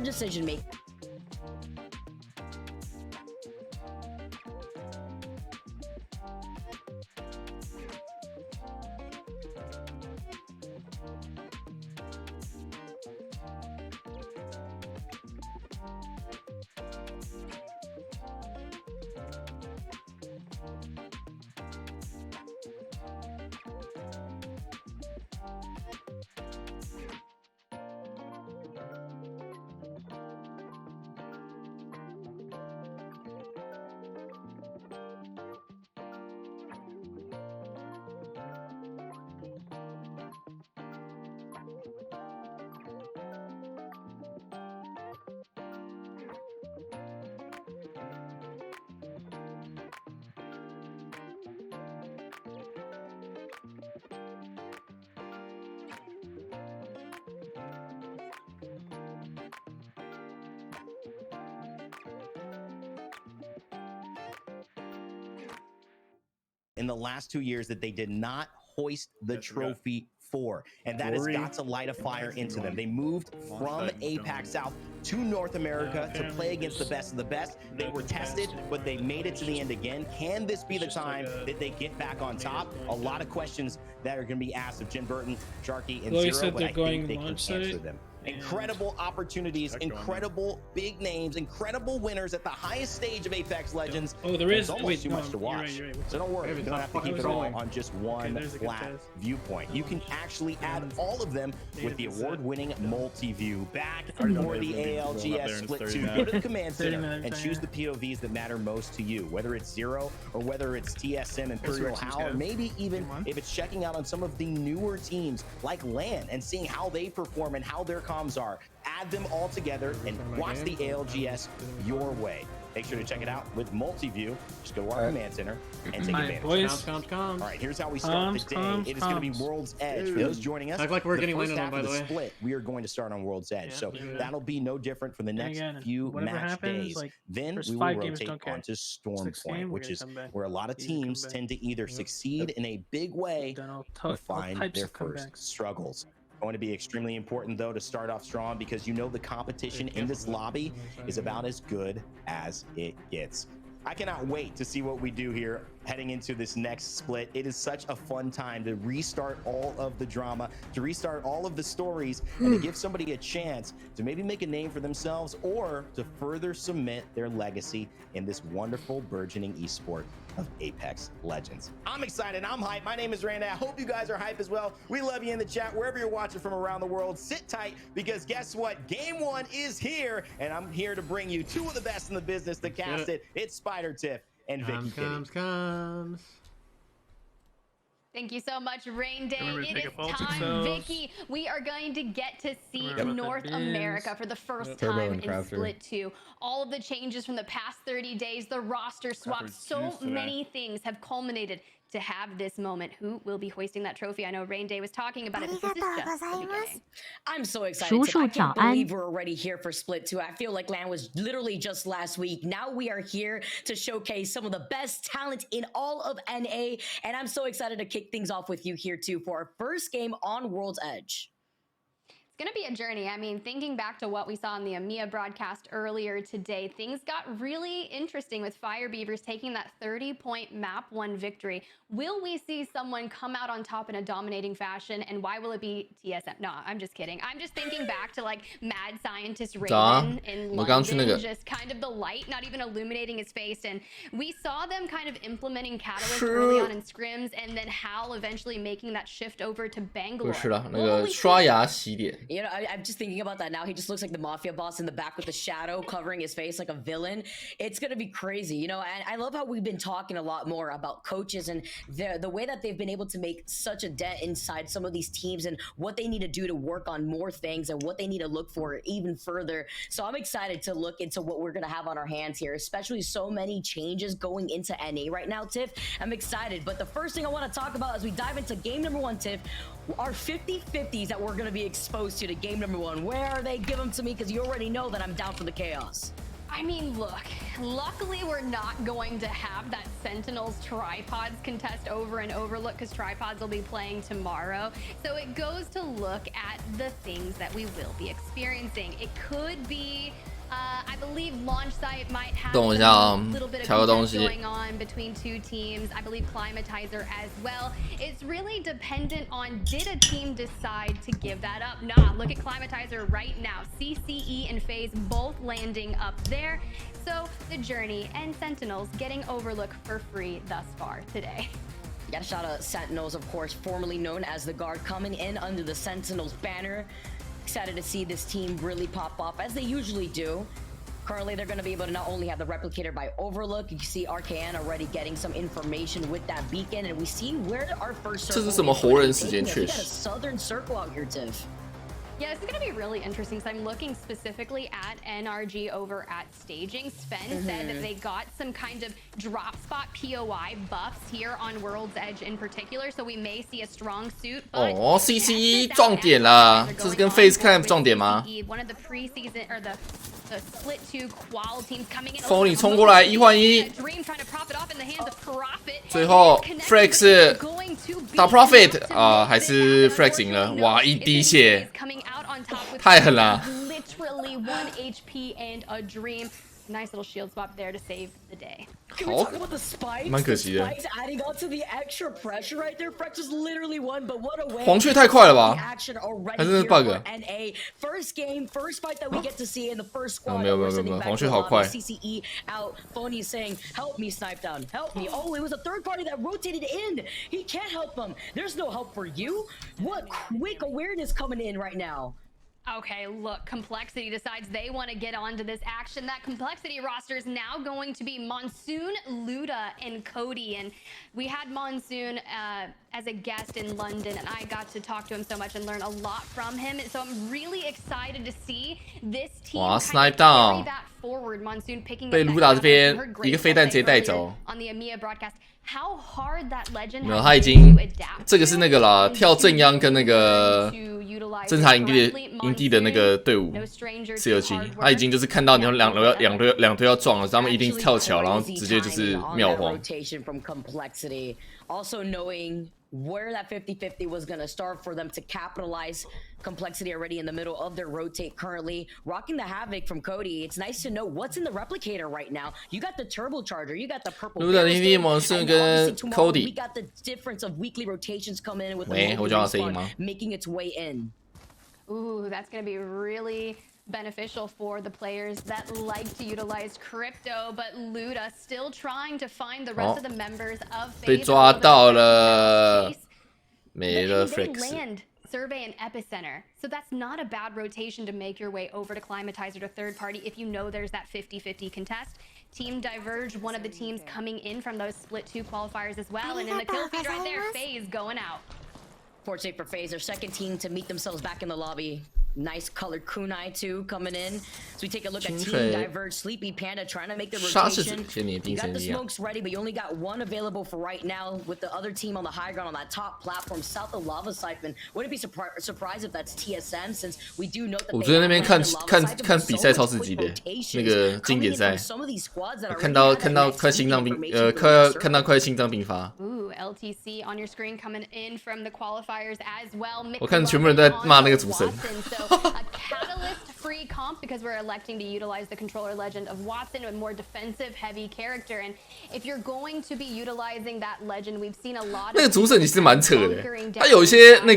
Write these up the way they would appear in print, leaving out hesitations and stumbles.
decision making. In the last 2 years that they did not hoist the trophy for, and that has got to light a fire into them. They moved from APAC South to North America to play against the best of the best. They were tested, but they made it to the end again. Can this be the time that they get back on top? A lot of questions that are going to be asked of Jen Burton, Sharky, and Zero, but I think they can answer them. Incredible opportunities, incredible big names, incredible winners at the highest stage of Apex Legends. Oh, there is almost too much to watch. So don't worry, you don't have to keep it all on just one flat viewpoint. You can actually add all of them with the award-winning multi-view. Back for the ALGS Split 2. Go to the command center and choose the POVs that matter most to you, whether it's Zero or whether it's TSM, Imperial How, or maybe even if it's checking out on some of the newer teams like LAN and seeing how they perform and how their comms are. Add them all together and watch the ALGS your way. Make sure to check it out with multi-view. Just go to our command center and take advantage. All right, here's how we start the day. It is going to be World's Edge. For those joining us, like we're getting first half of the split, we are going to start on World's Edge. So that'll be no different for the next few match days. Then we will rotate onto Storm Point, which is where a lot of teams tend to either succeed in a big way or find their first struggles. Going to be extremely important, though, to start off strong, because you know the competition in this lobby is about as good as it gets. I cannot wait to see what we do here heading into this next split. It is such a fun time to restart all of the drama, to restart all of the stories, and to give somebody a chance to maybe make a name for themselves or to further cement their legacy in this wonderful burgeoning esport of Apex Legends. I'm excited. I'm hyped. My name is Randy. I hope you guys are hyped as well. We love you in the chat wherever you're watching from around the world. Sit tight, because guess what? Game 1 is here, and I'm here to bring you two of the best in the business to cast it. It's Spider Tiff and Vicky Kitty. Thank you so much, Rain Day. It is time, Vicky. We are going to get to see North America for the first time in Split 2. All of the changes from the past 30 days, the roster swaps, so many things have culminated to have this moment. Who will be hoisting that trophy? I know Rain Day was talking about it, but this is just the beginning. I'm so excited. I can't believe we're already here for Split 2. I feel like LAN was literally just last week. Now we are here to showcase some of the best talent in all of NA, and I'm so excited to kick things off with you here too for our first game on World's Edge. It's going to be a journey. I mean, thinking back to what we saw in the EMEA broadcast earlier today, things got really interesting with Fire Beavers taking that 30-point map 1 victory. Will we see someone come out on top in a dominating fashion, and why will it be TSM? No, I'm just kidding. I'm just thinking back to like Mad Scientist Raven in London, just kind of the light not even illuminating his face, and we saw them kind of implementing Catalyst early on in scrims, and then Hal eventually making that shift over to Bangalore. 是的，那个刷牙洗脸。 You know, I'm just thinking about that now. He just looks like the mafia boss in the back with the shadow covering his face like a villain. It's going to be crazy, you know, and I love how we've been talking a lot more about coaches and the way that they've been able to make such a dent inside some of these teams and what they need to do to work on more things and what they need to look for even further. So I'm excited to look into what we're going to have on our hands here, especially so many changes going into NA right now, Tiff. I'm excited. But the first thing I want to talk about as we dive into game number 1, Tiff, are 50-50s that we're going to be exposed to game number 1. Where are they? Give them to me, because you already know that I'm down for the chaos. I mean, look, luckily we're not going to have that Sentinels tripods contest over and overlook because tripods will be playing tomorrow. So it goes to look at the things that we will be experiencing. It could be, I believe launch site might have a little bit of contest going on between two teams. I believe Climatizer as well. It's really dependent on, did a team decide to give that up? Nah, look at Climatizer right now. CCE and FaZe both landing up there. So the Journey and Sentinels getting Overlook for free thus far today. Gotta shout out Sentinels, of course, formerly known as the Guard, coming in under the Sentinels banner. Excited to see this team really pop off as they usually do. Currently, they're going to be able to not only have the replicator by Overlook, you can see RKN already getting some information with that beacon, and we see where our first circle is. 这是什么活人时间？确实。We got a southern circle out here, Tiff. Yeah, this is going to be really interesting because I'm looking specifically at NRG over at staging. Sven said that they got some kind of drop spot POI buffs here on World's Edge in particular, so we may see a strong suit. 哦 ，CCE 撞点了，这是跟 FaZe Clan 撞点吗？ One of the preseason or the split two qual teams coming in. Phony 冲过来1换1，最后 Frax 是打 Profit 啊，还是 Frax 赢了？哇，一滴血，太狠了。Literally 1 HP and a dream. Nice little shield swap there to save the day. 好，蛮可惜的。Adding on to the extra pressure right there. Frax is literally one, but what a way. 黄雀太快了吧？还是 bug？ First game, first fight that we get to see in the first squad. 没有，黄雀好快。 CCE out. Phony saying, "Help me, snipe down. Help me." Oh, it was a third party that rotated in. He can't help them. There's no help for you. What quick awareness coming in right now. Okay, look, Complexity decides they want to get onto this action. That Complexity roster is now going to be Monsoon, Luda, and Cody. And we had Monsoon as a guest in London, and I got to talk to him so much and learn a lot from him. So I'm really excited to see this team snipe down. Carry that forward. Monsoon picking 被 Luda 这边一个飞弹直接带走。 On the EMEA broadcast, how hard that legend 没有，他已经这个是那个啦，跳正央跟那个侦察营地的那个队伍 CLG， 他已经就是看到你两队要撞了，他们一定跳桥，然后直接就是秒黄。 Also knowing where that 50-50 was going to start for them to capitalize. Complexity already in the middle of their rotate currently. Rocking the Havoc from Cody. It's nice to know what's in the replicator right now. You got the turbocharger. You got the purple. Monsoon 跟 Cody. We got the difference of weekly rotations coming in with the making its way in. Ooh, that's going to be really beneficial for the players that like to utilize crypto, but Luda still trying to find the rest of the members of FaZe. 被抓到了，没了 Frax。 Survey and Epicenter. So that's not a bad rotation to make your way over to Climatizer to third party if you know there's that 50-50 contest. Team Diverge, one of the teams coming in from those split two qualifiers as well. And in the kill feed right there, FaZe going out. Fortunate for FaZe, their second team to meet themselves back in the lobby. Nice colored kunai too coming in. So we take a look at Team Diverge, Sleepy Panda trying to make the rotation. You got the smokes ready, but you only got one available for right now with the other team on the high ground on that top platform south of Lava Siphon. Wouldn't be surprised if that's TSM since we do know that 我昨天那边看比赛超刺激的，那个经典赛，看到快心脏病发。 LTC on your screen coming in from the qualifiers as well. 我看全部人都在骂那个主神。 A catalyst-free comp because we're electing to utilize the controller legend of Watson, a more defensive-heavy character. And if you're going to be utilizing that legend, we've seen a lot of 那个主神其实蛮扯的，他有一些那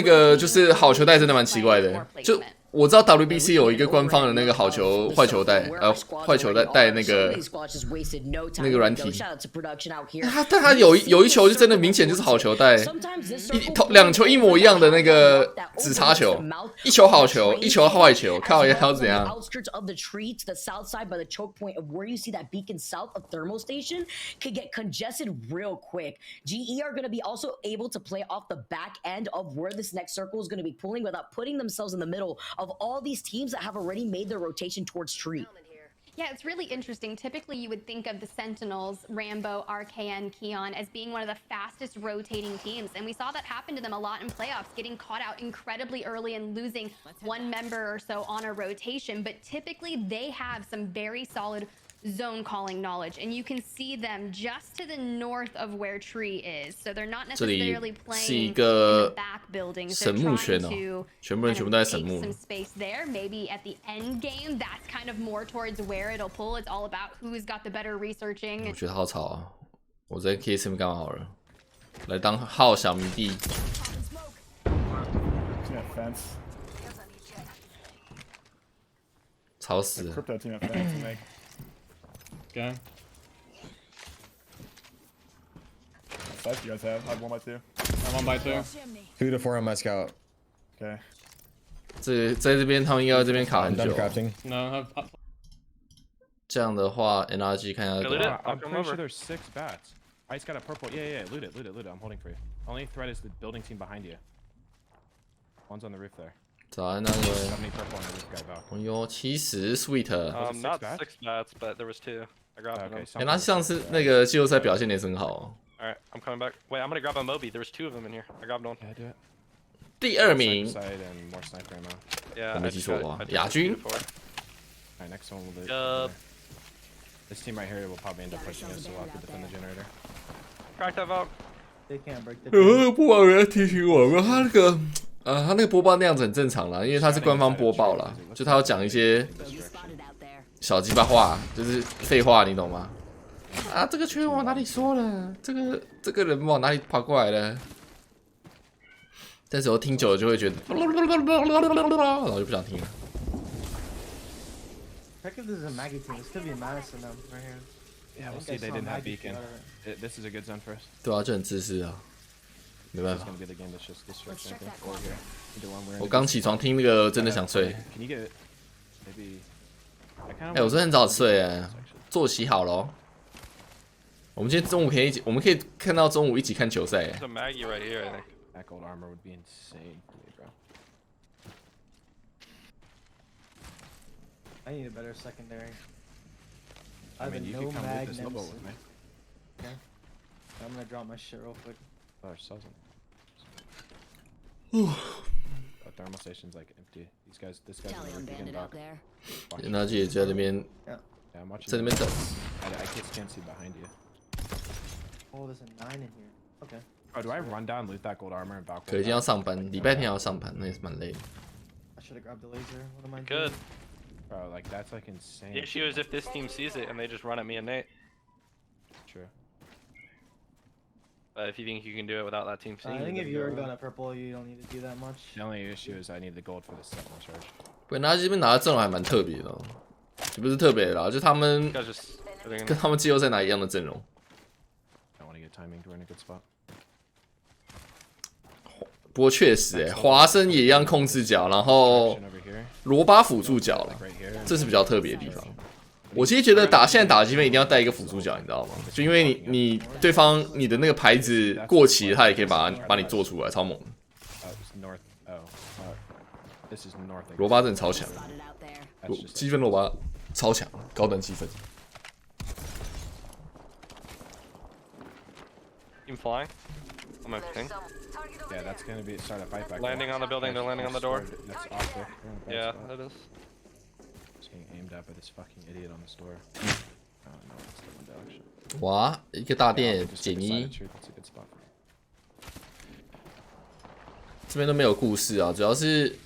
个就是好球带真的蛮奇怪的，就。 我知道 WBC 有一个官方的那个好球坏球带，坏球带那个软体，但他有一球就真的明显就是好球带，两球一模一样的那个直插球，一球好球，一球坏球，靠也要怎样？ GE are going to be also able to play off the back end of where this next circle is going to be pulling without putting themselves in the middle of all these teams that have already made their rotation towards Tree. Yeah, it's really interesting. Typically, you would think of the Sentinels, Rambo, RKN, Keon, as being one of the fastest rotating teams. And we saw that happen to them a lot in playoffs, getting caught out incredibly early and losing one member or so on a rotation. But typically, they have some very solid zone calling knowledge, and you can see them just to the north of where Tree is. So they're not necessarily playing in the back buildings. They're trying to take some space there. Maybe at the end game, that's kind of more towards where it'll pull. It's all about who's got the better researching. 我觉得好吵啊！我在 KSM 干嘛好了？来当号小迷弟。吵死了！ Okay. Size you guys have? I have 1x2. I'm 1x2. 2 to 4 on my scout. Okay. 在这边他们应该在这边卡很久。 No. 这样的话 ，NRG 看一下。I'm pretty sure there's 6 bats. I just got a purple. Yeah. Loot it. I'm holding for you. Only threat is the building team behind you. One's on the roof there. 找那个。哎呦，70 sweet。Not 6 bats, but there was 2. I grabbed them. 那上次那个季后赛表现也是很好。Alright, I'm coming back. Wait, I'm gonna grab a Moby. There was 2 of them in here. I grabbed one. Yeah, do it. 第2名。Yeah, 我没记错吧？亚军。 Alright, next one will do. This team right here will probably end up pushing us, so we'll have to defend the generator. Crack that valve. They can't break the. 播报员提醒我，他那个播报那样子很正常啦，因为他是官方播报啦，就他要讲一些小鸡巴话，就是废话，你懂吗？啊，这个圈往哪里说了？这个人往哪里跑过来了？但是我听久了就会觉得，然后就不想听了。Heck if this is a Maggie team, this could be Madison them right here. Yeah, we'll see. They didn't have beacon. This is a good zone for us. 对啊，就很自私啊，没办法。 我刚起床听那个，真的想睡。哎，我真的很早睡哎，作息好了。我们今天中午可以看到中午一起看球赛。 There's a Maggie right here, I think. That gold armor would be insane for me, bro. I need a better secondary. I mean, you can come loot this Lobo with me. Okay. I'm gonna drop my shit real quick. Oh, sells them. Oh, thermal station's like empty. This guy's on the beacon dock. 那姐在那边，在那边等。I can't see behind you. Oh, there's a 9 in here. Okay. Oh, do I run down, loot that gold armor, and balcony? 可今天要上班，礼拜天要上班，那也是蛮累的。I should have grabbed the laser. What am I doing? Good. Bro, like that's like insane. The issue is if this team sees it and they just run at me and Nate. True. But if you think you can do it without that team seeing I it, think if you were going to purple, you don't need to do that much. The only issue is I need the gold for the second charge. 不，那这边拿的阵容还蛮特别的，也不是特别的啦，就他们 guys just 跟他们季后赛拿一样的阵容。 I want to get timing. We're in a good spot. 不过确实，华生也一样控制角，然后罗巴辅助角了，这是比较特别的地方。我其实觉得现在打积分一定要带一个辅助角，你知道吗？就因为你对方你的那个牌子过期，他也可以把你做出来，超猛的。罗巴真的超强，积分罗巴超强，高等积分。 team flying. I'm okay. Yeah, that's gonna be start a fight back. Landing on the building, they're landing on the door. That's awkward. Yeah, that is. Just getting aimed at by this fucking idiot on this door. Oh no, it's the window actually. 哇，一个大店减1，这边都没有故事啊，主要是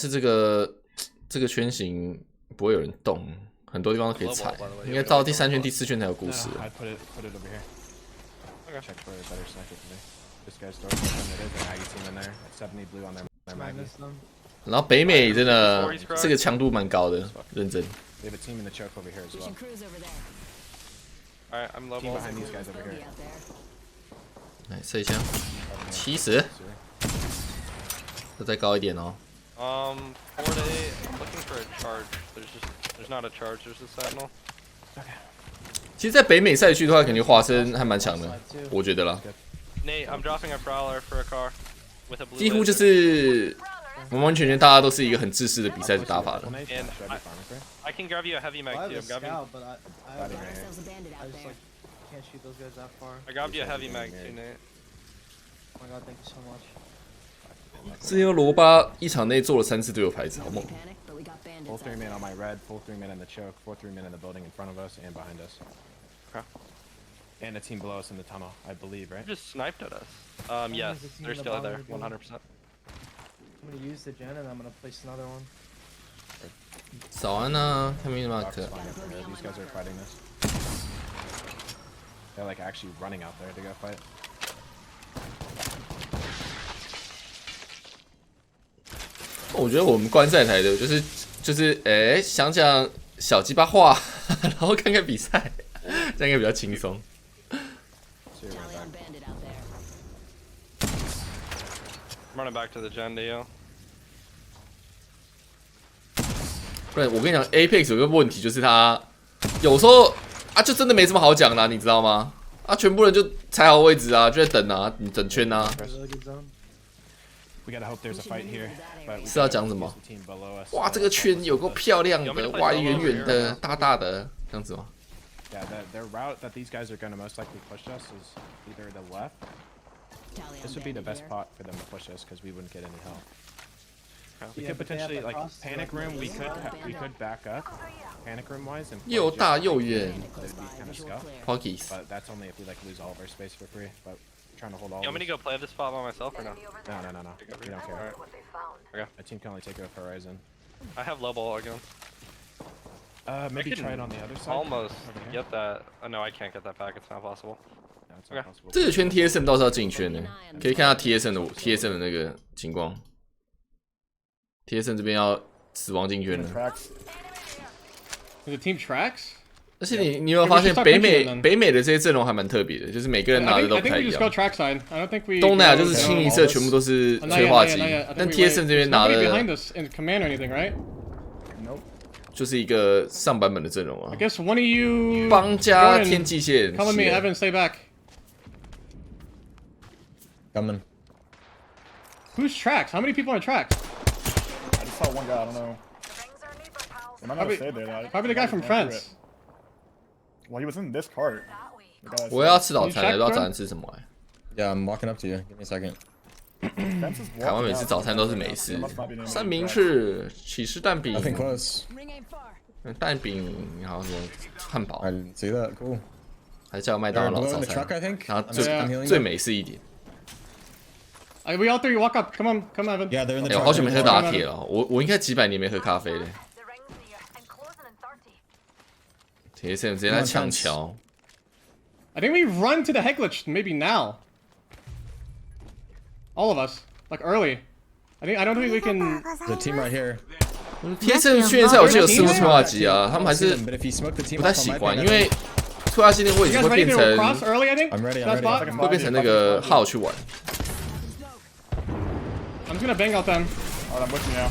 这个圈型不会有人动，很多地方都可以踩，应该到第3圈、第4圈才有故事。 Check for a better sniper for me. This guy's throwing something that is an Aggie team in there. 70 blue on their Maggie. 然后北美真的这个强度蛮高的，认真。 They have a team in the choke over here as well. Alright, I'm level. Team behind these guys over here. 来射一下，70，再高一点哦。 4 to 8. I'm looking for a charge. There's not a charge. There's a sentinel. Okay. 其实，在北美赛区的话，感觉华生还蛮强的，我觉得啦。 Nate, I'm dropping a prowler for a car with a blue. 几乎就是完完全全大家都是一个很自私的比赛打法的。 And I can grab you a heavy mag too. I'm grabbing. I just like can't shoot those guys that far. I grabbed you a heavy mag too, Nate. Oh my god, thank you so much. 之前罗巴一场内做了3次队友牌子，好猛！ Full 3 man on my red, full 3 man in the choke, full 3 man in the building in front of us and behind us. Okay. And a team below us in the tunnel, I believe, right? You just sniped at us. Yes, they're still there, 100%. I'm gonna use the gen and I'm gonna place another one. 早安啊，看没马 Box 克。 spawning over here. These guys are fighting this. They're like actually running out there to go fight. 我觉得我们观赛台的就是想讲小鸡巴话，然后看看比赛，这样应该比较轻松。 I'm running back to the gen to you. 不然我跟你讲 ，Apex 有个问题就是它有时候啊，就真的没什么好讲的、你知道吗？啊，全部人就踩好位置啊，就在等啊，你整圈啊。 We gotta hope there's a fight here. 是要讲什么？哇，这个圈有够漂亮的，哇，圆圆的，大大的，这样子吗？ Yeah, the route that these guys are gonna most likely push us is either the left. This would be the best spot for them to push us because we wouldn't get any help. We could potentially like panic room. We could back up panic room wise and 又大又远 kind of scuff. Poggies。 But that's only if we like lose all of our space for free. But we're trying to hold all. You want me to go play this spot by myself or no? No. We don't care. Okay. A team can only take over Horizon. I have low ball again. Maybe try it on the other side. Almost get that. Oh no, I can't get that back. It's not possible. No, it's not possible. 这个圈 TSM 倒是要进圈呢，可以看下 TSM 的那个情况。TSM 这边要死亡进圈了。 The team tracks? 而且你有没有发现北美的这些阵容还蛮特别的，就是每个人拿的都不太一样。东南亚就是清一色全部都是催化剂，但 TSM 这边拿的就是一个上版本的阵容啊。邦加天际线。Come with me, Evan, stay back. Coming. Who's tracks? How many people are tracks? I just saw one guy, I don't know. They might not have stayed there. Probably the guy from France. Well, he was in this cart. 我要吃早餐了，不知道早餐吃什么哎。 Yeah, I'm walking up to you. Give me a second. 台湾每次早餐都是美式，三明治、起司蛋饼、 Nothing close. 蛋饼，然后什么汉堡， I didn't see that. Cool. 还叫麦当劳早 truck, 餐 I think. 然后最美式一点。 We all three walk up. Come on, Evan. Yeah, they're in the 哎， truck. 好久没喝拿铁了，我应该几百年没喝咖啡了。TSM 直接来抢桥。 I think we run to the head glitch maybe now. All of us, like early. I don't think we can. The team right here. TSM 训练赛我记得有试过催化剂啊，他们还是不太喜欢，因为催化剂那个位置会变成会变成那个号去玩。 I'm just gonna bang out them. Alright, I'm with you now.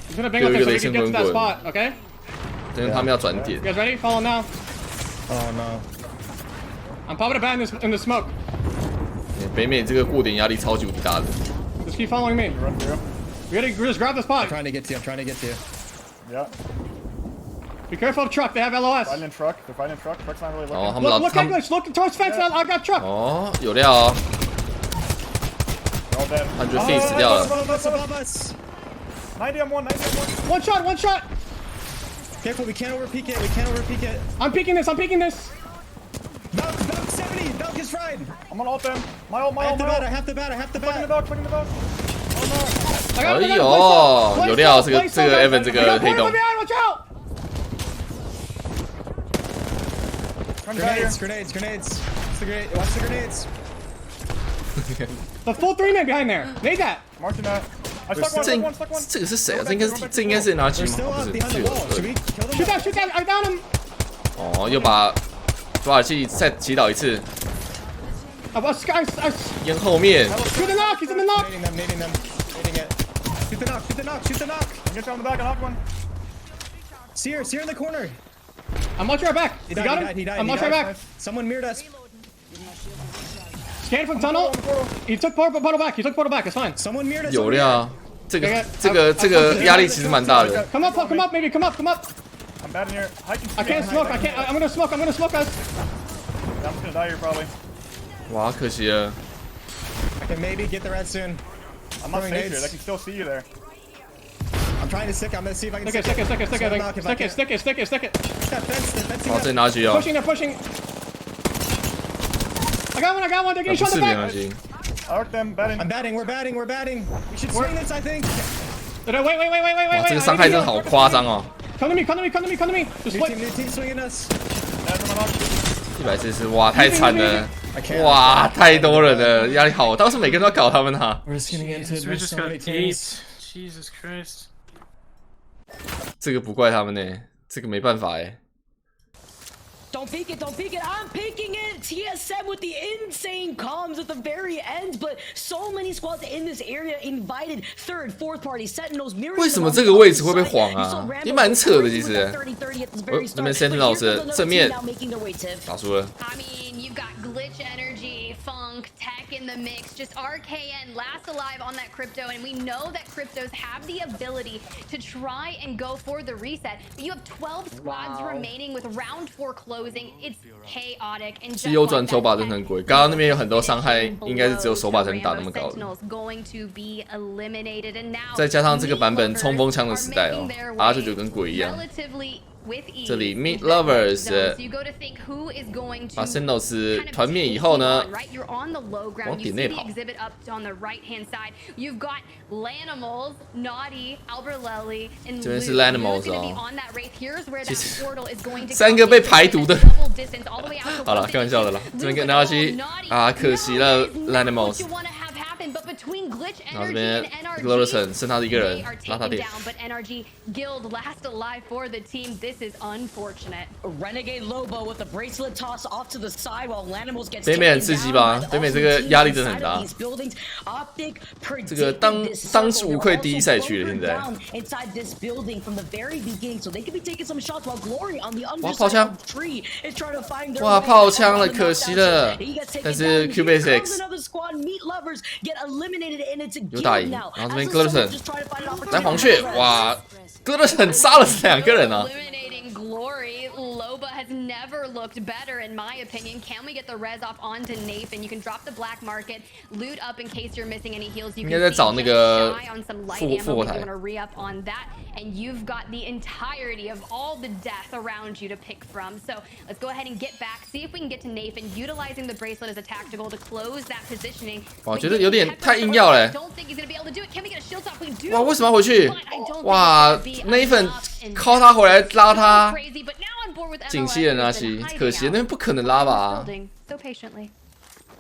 I'm just gonna bang out them so we can get to that spot, okay? 等他们要转点。 You guys ready? Follow now. Oh no. I'm popping a bat in the smoke. 北美这个过点压力超级无敌大的。 Just keep following me. We gotta just grab the spot. I'm trying to get to you. Yeah. Be careful of truck. They have LOS. Fighting in truck. They're fighting in truck. Truck's not really looking. 哦，他们 Look, English. Look towards fence. I got truck. 哦，有料哦。 They're all dead. 他觉得 Finn 死掉了。 90 on one. One shot. Careful, we can't overpeak it. I'm peeking this. Valk 70. Valk is fried. I'm gonna ult them. My ult. I have the bat. Fucking the dog. Oh no. 哎呦，有料，这个 Evan 这个黑洞。 Watch out! Grenades. Watch the grenades. The full 3-man behind there. Nade that. Marking that. I stuck one. 这个是谁啊？这应该是拿吉吗？不是，这个。 Shoot that. I down him. 哦，又把土耳其再击倒一次。 烟后面。 Shoot the knock. He's in the knock. Nading them. Shoot the knock. Get you on the back and knock one. Seer in the corner. I'm watching our back. He got him? died. I'm watching our back. Someone mirrored us. Scan from tunnel. He took portal back. It's fine. Someone mirrored us. 有料。这个压力其实蛮大的。Come up, maybe come up. I'm bad in here. I can't smoke. I'm gonna smoke us. I'm just gonna die here probably. 哇，可惜了。 I can maybe get the red soon. I'm not safe here. They can still see you there. I'm trying to stick. I'm gonna see if I can stick it. Stick it.哇，这拿狙哦。They're pushing. I got one. They're getting shot in the back. I worked them. Batting. I'm batting. We're batting. We should swing this, I think. Wait. 哇，这个伤害真的好夸张哦。 Come to me. Just wait. New team swinging us. 140，哇，太惨了。 哇，太多人了，压力好大，为什么每个人都要搞他们啊 ？We just got 8. Jesus Christ！ 这个不怪他们呢，这个没办法哎。 Don't peek it. I'm peeking it. TSM with the insane comms at the very end, but so many squads in this area invited third, fourth party sentinels. 为什么这个位置会被晃啊？也蛮扯的，其实。这边 Sentinel 是正面打输了。 I mean, you've got glitch energy, funk, tech in the mix, just RKN last alive on that crypto, and we know that cryptos have the ability to try and go for the reset. But you have 12 squads remaining with round 4 closing. It's chaotic and 自由转手把真的很贵，刚刚那边有很多伤害，应该是只有手把才能打那么高的。再加上这个版本冲锋枪的时代哦，R 就跟鬼一样。 这里 Meat Lovers 把 Sentinels 团灭以后呢，往点内跑。这边是 Lanimals 哦，其实3个被排毒的。好了，开玩笑的啦。这边跟大家去啊，可惜了 Lanimals。 然后这边 Glorison 剩他一个人，拉他点。 北美很刺激吧？北美这个压力真的很大。这个当之无愧第一赛区了，现在。哇，炮枪！哇，炮枪了，可惜了。但是 Q-Base 有打赢，然后这边 Glorison 来黄雀，哇 ，Glorison 杀了2个人啊！ Loba has never looked better, in my opinion. Can we get the res off onto Nathan? You can drop the black market, loot up in case you're missing any heals. You can shy on some light ammo if you want to re-up on that. And you've got the entirety of all the death around you to pick from. So let's go ahead and get back, see if we can get to Nathan, utilizing the bracelet as a tactical to close that positioning. 我觉得有点太硬要了。哇，为什么要回去？哇 ，Nathan 靠他回来拉他。 锦溪人拉起，可惜那边不可能拉吧。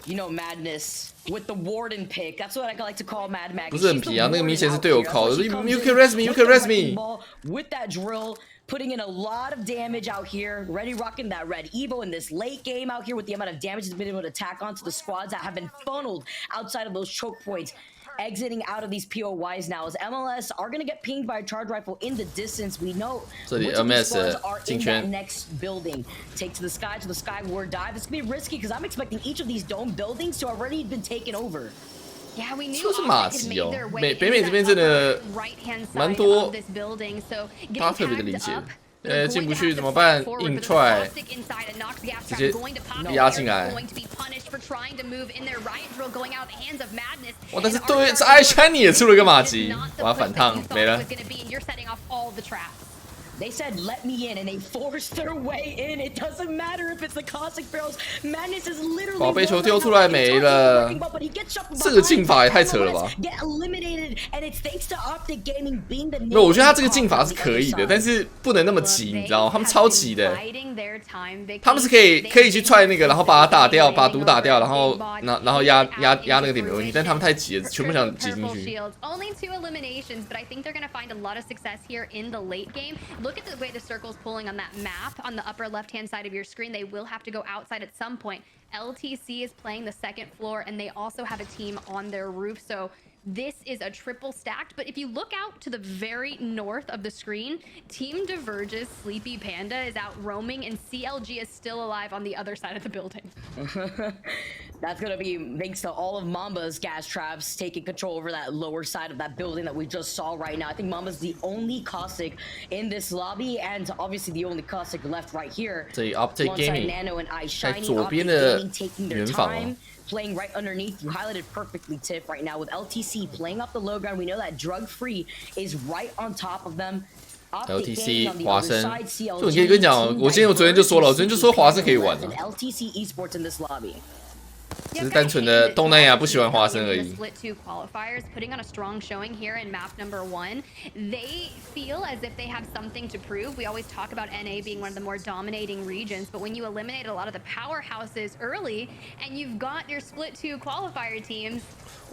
You know madness with the warden pick. That's what I like to call Mad Mag. 不是很皮啊，那个明显是队友靠的。You can rest me, you can rest me. With that drill, putting in a lot of damage out here. Ready rocking that red Evo in this late game out here with the amount of damage that's been able to attack onto the squads that have been funneled outside of those choke points. Exiting out of these POYs now as MLS are going to get pinged by a charge rifle in the distance. We know which of these squads are in that next building. Take to the sky war dive. It's going to be risky because I'm expecting each of these dome buildings to already been taken over. Yeah, we knew 就是马吉哦，北美这边真的蛮多，他特别的理解。进不去怎么办？硬踹，直接压进来。哇！但是对，这爱 Shiny 也出了个马吉，哇，反烫没了。 They said, let me in, and they forced their way in. It doesn't matter if it's the Cossack Barrels. Madness is literally 宝贝球丢出来没了，这个进法也太扯了吧！没有，我觉得他这个进法是可以的，但是不能那么急，你知道吗？他们超急的，他们是可以去踹那个，然后把他打掉，把毒打掉，然后压那个点没问题，但他们太急了，全部想挤进去。 Look at the way the circle's pulling on that map on the upper left-hand side of your screen. They will have to go outside at some point. LTC is playing the second floor, and they also have a team on their roof. So this is a triple stacked. But if you look out to the very north of the screen, Team Diverge's Sleepy Panda is out roaming, and CLG is still alive on the other side of the building. That's gonna be thanks to all of Mamba's gas traps taking control over that lower side of that building that we just saw right now. I think Mamba's the only caustic in this lobby, and obviously the only caustic left right here. 这里 Optic Gaming Nano and I 在 Shiny, 左 Optic 边的 Gaming taking their 圆房 time. 哦。 Playing right underneath, you highlighted perfectly, Tiff, right now with LTC playing up the low ground. We know that Drug Free is right on top of them. LTC 华生，就我可以跟你讲，我昨天就说了，我昨天就说华生可以玩了。 LTC Esports in this lobby. 只是单纯的东南亚不喜欢华生而已。Split 2 qualifiers, putting on a strong showing here in map number 1. They feel as if they have something to prove. We always talk about NA being one of the more dominating regions, but when you eliminate a lot of the powerhouses early, and you've got your split 2 qualifier teams.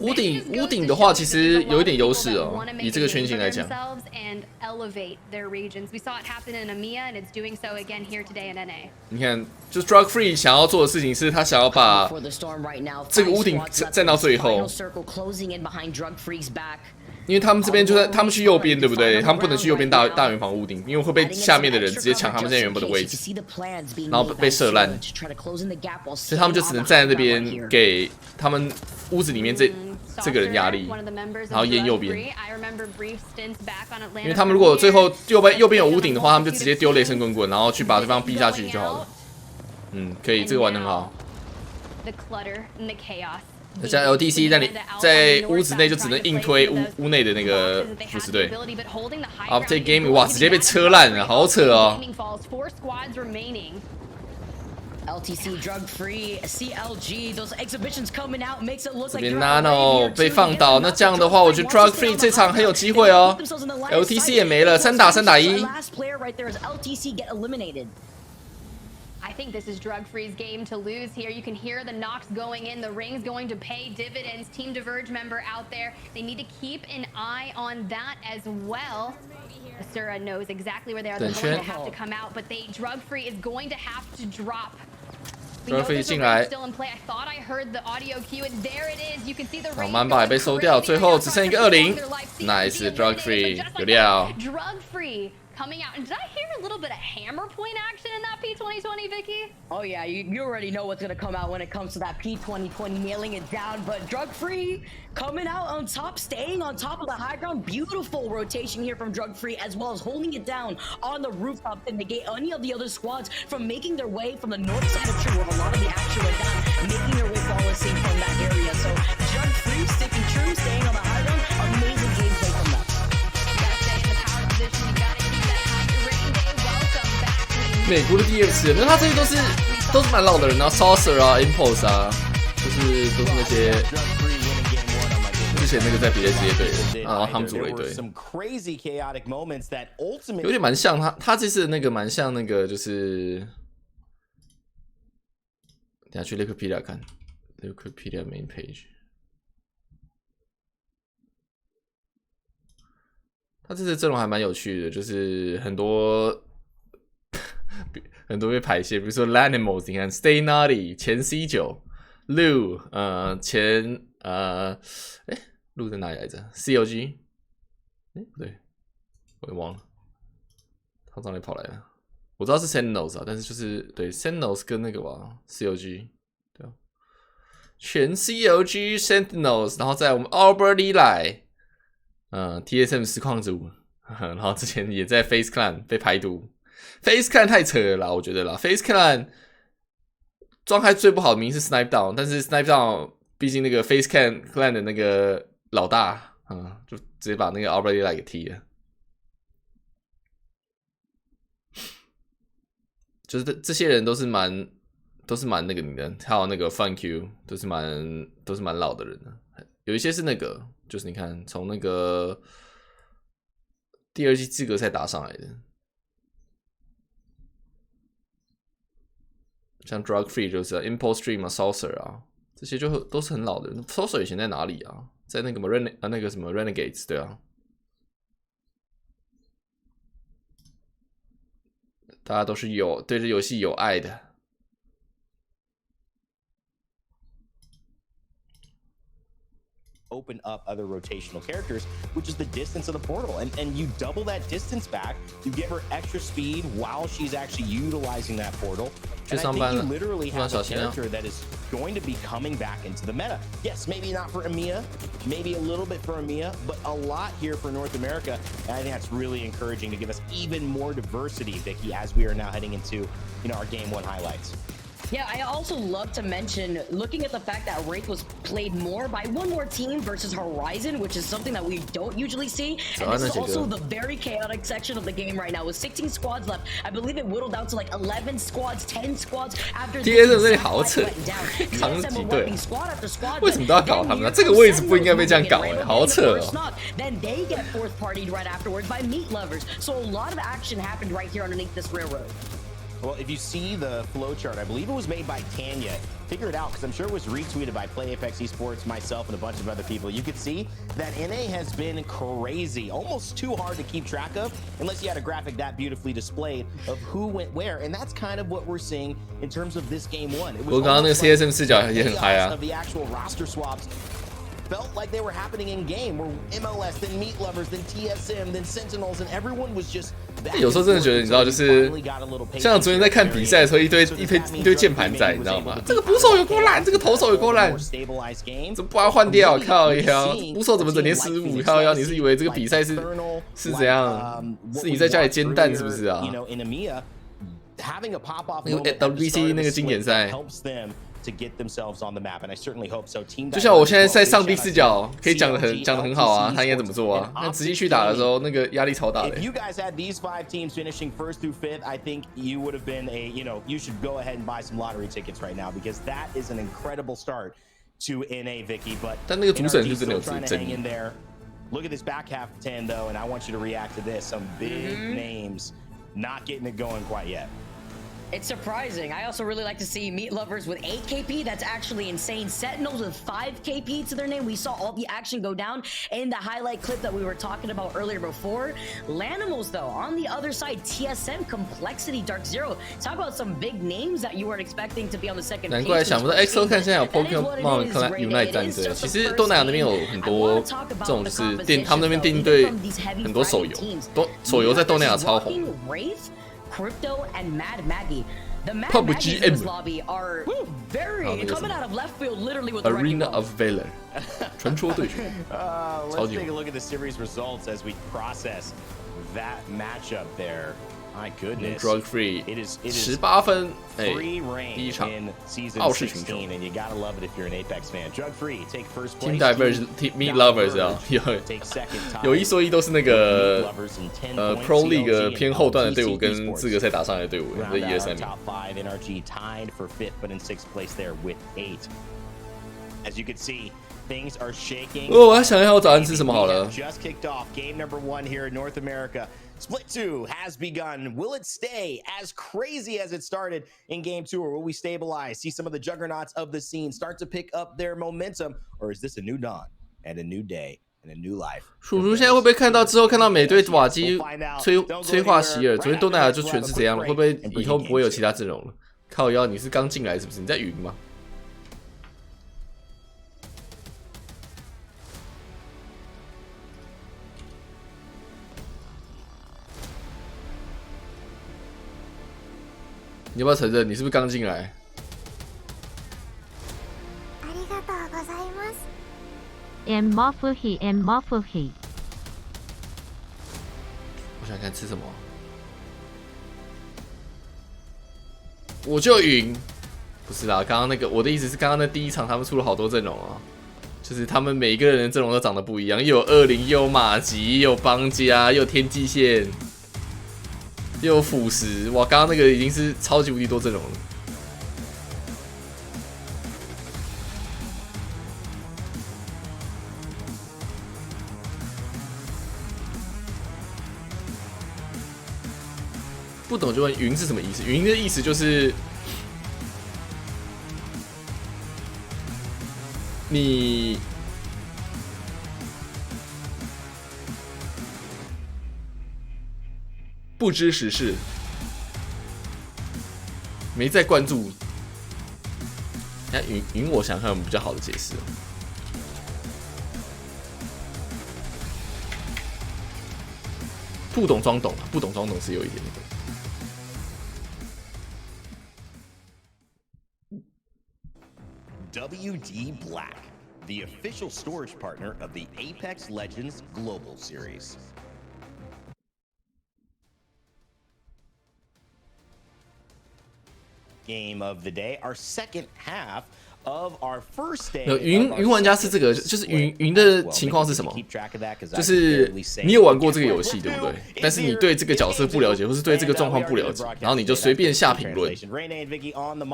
屋顶的话，其实有一点优势哦，以这个圈型来讲。 And elevate their regions. We saw it happen in EMEA, and it's doing so again here today in NA. 你看，就 Drug Free 想要做的事情是，他想要把这个屋顶站到最后。因为他们这边就在，他们去右边，对不对？他们不能去右边大圆房屋顶，因为会被下面的人直接抢他们现在原本的位置，然后被射烂，所以他们就只能站在这边给他们屋子里面这个人压力，然后淹右边。因为他们如果最后右边有屋顶的话，他们就直接丢雷神滚滚，然后去把对方逼下去就好了。可以，这个玩得很好。那像 LTC 在屋子内就只能硬推屋内的那个辅食队。Optic Gaming 哇，直接被车烂了，好扯哦。LTC Drug Free CLG those exhibitions coming out makes it look like Nano 被放倒，那这样的话，我觉得 Drug Free 这场很有机会哦。LTC 也没了，3打1。I think this is Drug Free's game to lose here. You can hear the knocks going in. The ring's going to pay dividends. Team Diverge member out there. They need to keep an eye on that as well. Asura knows exactly where they are. They're going to have to come out, but Drug Free is going to have to drop. Drug Free 进来。 Still in play. I thought I heard the audio cue, and there it is. You can see the ring. Mamba 也被收掉，最后只剩一个20。Nice Drug Free 有料。 Drug Free. Coming out. And did I hear a little bit of hammer point action in that P2020, Vicky? Oh yeah, you already know what's gonna come out when it comes to that P2020 nailing it down. But Drug Free coming out on top, staying on top of the high ground. Beautiful rotation here from Drug Free, as well as holding it down on the rooftop to negate any of the other squads from making their way from the north side of True, where a lot of the action went down, making their way flawlessly from that area. So Drug Free sticking true, staying on the high ground. Amazing gameplay from them. You gotta stay in the power position. You gotta 美国的第2次，那他这些都是蛮老的人啊 ，Saucer 啊 ，Impulse 啊，都是那些之前那个在别的职业队，然后他们组了一队，有点蛮像他这次的那个蛮像那个就是，等下去 Wikipedia 看 ，Wikipedia main page， 他这次阵容还蛮有趣的，就是很多被排泄，比如说 Lanimals， 你看 Stay Naughty 前 C9，Lou 前Lou 在哪里来着 ？COG， 不对，我也忘了，他从哪里跑来的？我知道是 Sentinels 啊，但是就是对 Sentinels 跟那个吧 COG， 对啊，全 COG Sentinels， 然后在我们 Albert 里来，TSM 实况组，然后之前也在 Face Clan 被排毒。Face Clan 太扯了啦，我觉得啦。Face Clan 状态最不好的名是 Snipe Down， 但是 Snipe Down 毕竟那个 Face Clan 的那个老大，就直接把那个 Already Like 给踢了。就是这些人都是蛮那个你的，还有那个 Fun Q 都是蛮老的人的。有一些是那个，就是你看从那个第2季资格赛打上来的。像 Drug Free 就是 Impulse Stream 啊 ，Saucer 啊，这些就都是很老的人。Saucer 以前在哪里啊？在那个那个什么 Renegades 对啊，大家都是对这游戏有爱的。open up other rotational characters, which is the distance of the portal. And you double that distance back, you give her extra speed while she's actually utilizing that portal. And I think you literally have a character that is going to be coming back into the meta. Yes, maybe not for EMEA, maybe a little bit for EMEA, but a lot here for North America. And I think that's really encouraging to give us even more diversity, Vicky, as we are now heading into, our game 1 highlights. Yeah, I also love to mention, looking at the fact that Wraith was played more by one more team versus Horizon, which is something that we don't usually see. And this is also the very chaotic section of the game right now with 16 squads left. I believe it whittled down to like 11 squads, 10 squads after the went down. TSM were wiping squad after squad. 为什么都要搞他们呢？这个位置不应该被这样搞哎，好扯哦。Then they get fourth partied right afterwards by meat lovers. So a lot of action happened right here underneath this railroad. Well, if you see the flowchart, I believe it was made by Tanya. Figure it out, because I'm sure it was retweeted by PlayApex Esports, myself, and a bunch of other people. You could see that NA has been crazy, almost too hard to keep track of, unless you had a graphic that beautifully displayed of who went where. And that's kind of what we're seeing in terms of this game 1. It was 我刚刚那个 CSM 视角也很嗨啊。Of the actual roster swaps felt like they were happening in game, where MLS, then Meat Lovers, then TSM, then Sentinels, and everyone was just. 有时候真的觉得，你知道，就是像昨天在看比赛的时候，一堆键盘仔，你知道吗？这个捕手有够烂，这个投手有够烂，怎么不把它换掉？靠腰，捕手怎么整天失误？靠腰，你是以为这个比赛是怎样？是你在家里煎蛋是不是啊？那个 WBC 那个经典赛。To get themselves on the map, and I certainly hope so. Team 就像我现在在上帝视角，可以讲得很好啊，他应该怎么做啊？那直接去打的时候，那个压力超大的。If you guys had these 5 teams finishing 1st through 5th, I think you would have been you should go ahead and buy some lottery tickets right now, because that is an incredible start to NA, Vicky. But 但那个主审就真的有争议。 Look at this back half of 10 though, and I want you to react to this. Some big names not getting it going quite yet. It's surprising. I also really like to see Meat Lovers with 8 KP. That's actually insane. Sentinels with 5 KP to their name. We saw all the action go down in the highlight clip that we were talking about earlier before. Lanimals, though, on the other side, TSM, Complexity, Dark Zero. Talk about some big names that you weren't expecting to be on the second page. 难怪想不到 XO 看现在有 Pokemon Unite 战队。其实东南亚那边有很多这种就是他们那边电竞队很多手游，手游在东南亚超红。 Crypto and Mad Maggie. The Mad Maggies in this lobby are very coming out of left field, literally with the Arena of Valor. 传说对决。 Let's take a look at the series results as we process that matchup there. My goodness. Drug free. It is 18分，哎， free reign 第一场 in season 傲视群雄 16, and you gotta love it if you're an Apex fan. Drug free, take first place. Team Diverge, Meat Lovers 啊，有一说一都是那个Pro League 偏后段的队伍跟资格赛打上来的队伍，这1、2、3名。 Top 5 NRG tied for 5th, but in 6th place there with 8. As you can see. Things are shaking. 我还想一下我早餐吃什么好了。 Just kicked off game number 1 here in North America. Split 2 has begun. Will it stay as crazy as it started in game 2, or will we stabilize? See some of the juggernauts of the scene start to pick up their momentum, or is this a new dawn and a new day and a new life? 叔叔现在会不会看到之后看到美队瓦基催化希尔？昨天东南亚就全是这样了，会不会以后不会有其他阵容了？靠腰，你是刚进来是不是？你在云吗？ 你要不要承认你是不是刚进来？我想看吃什么。我就云，不是啦，刚刚那个我的意思是，刚刚那第一场他们出了好多阵容啊，就是他们每一个人的阵容都长得不一样，又有20，又有马吉，又有邦家，又有天际线。 又有腐蚀，哇！刚刚那个已经是超级无敌多阵容了。不懂就问云是什么意思？云的意思就是你。 不知时事，没在关注。那云，我想看有比较好的解释。不懂装懂啊，不懂装懂是有一点那个。WD Black, the official storage partner of the Apex Legends Global Series. Game of the day, our second half of our first day. 云玩家是这个，就是云的情况是什么？就是你有玩过这个游戏，对不对？但是你对这个角色不了解，或是对这个状况不了解，然后你就随便下评论，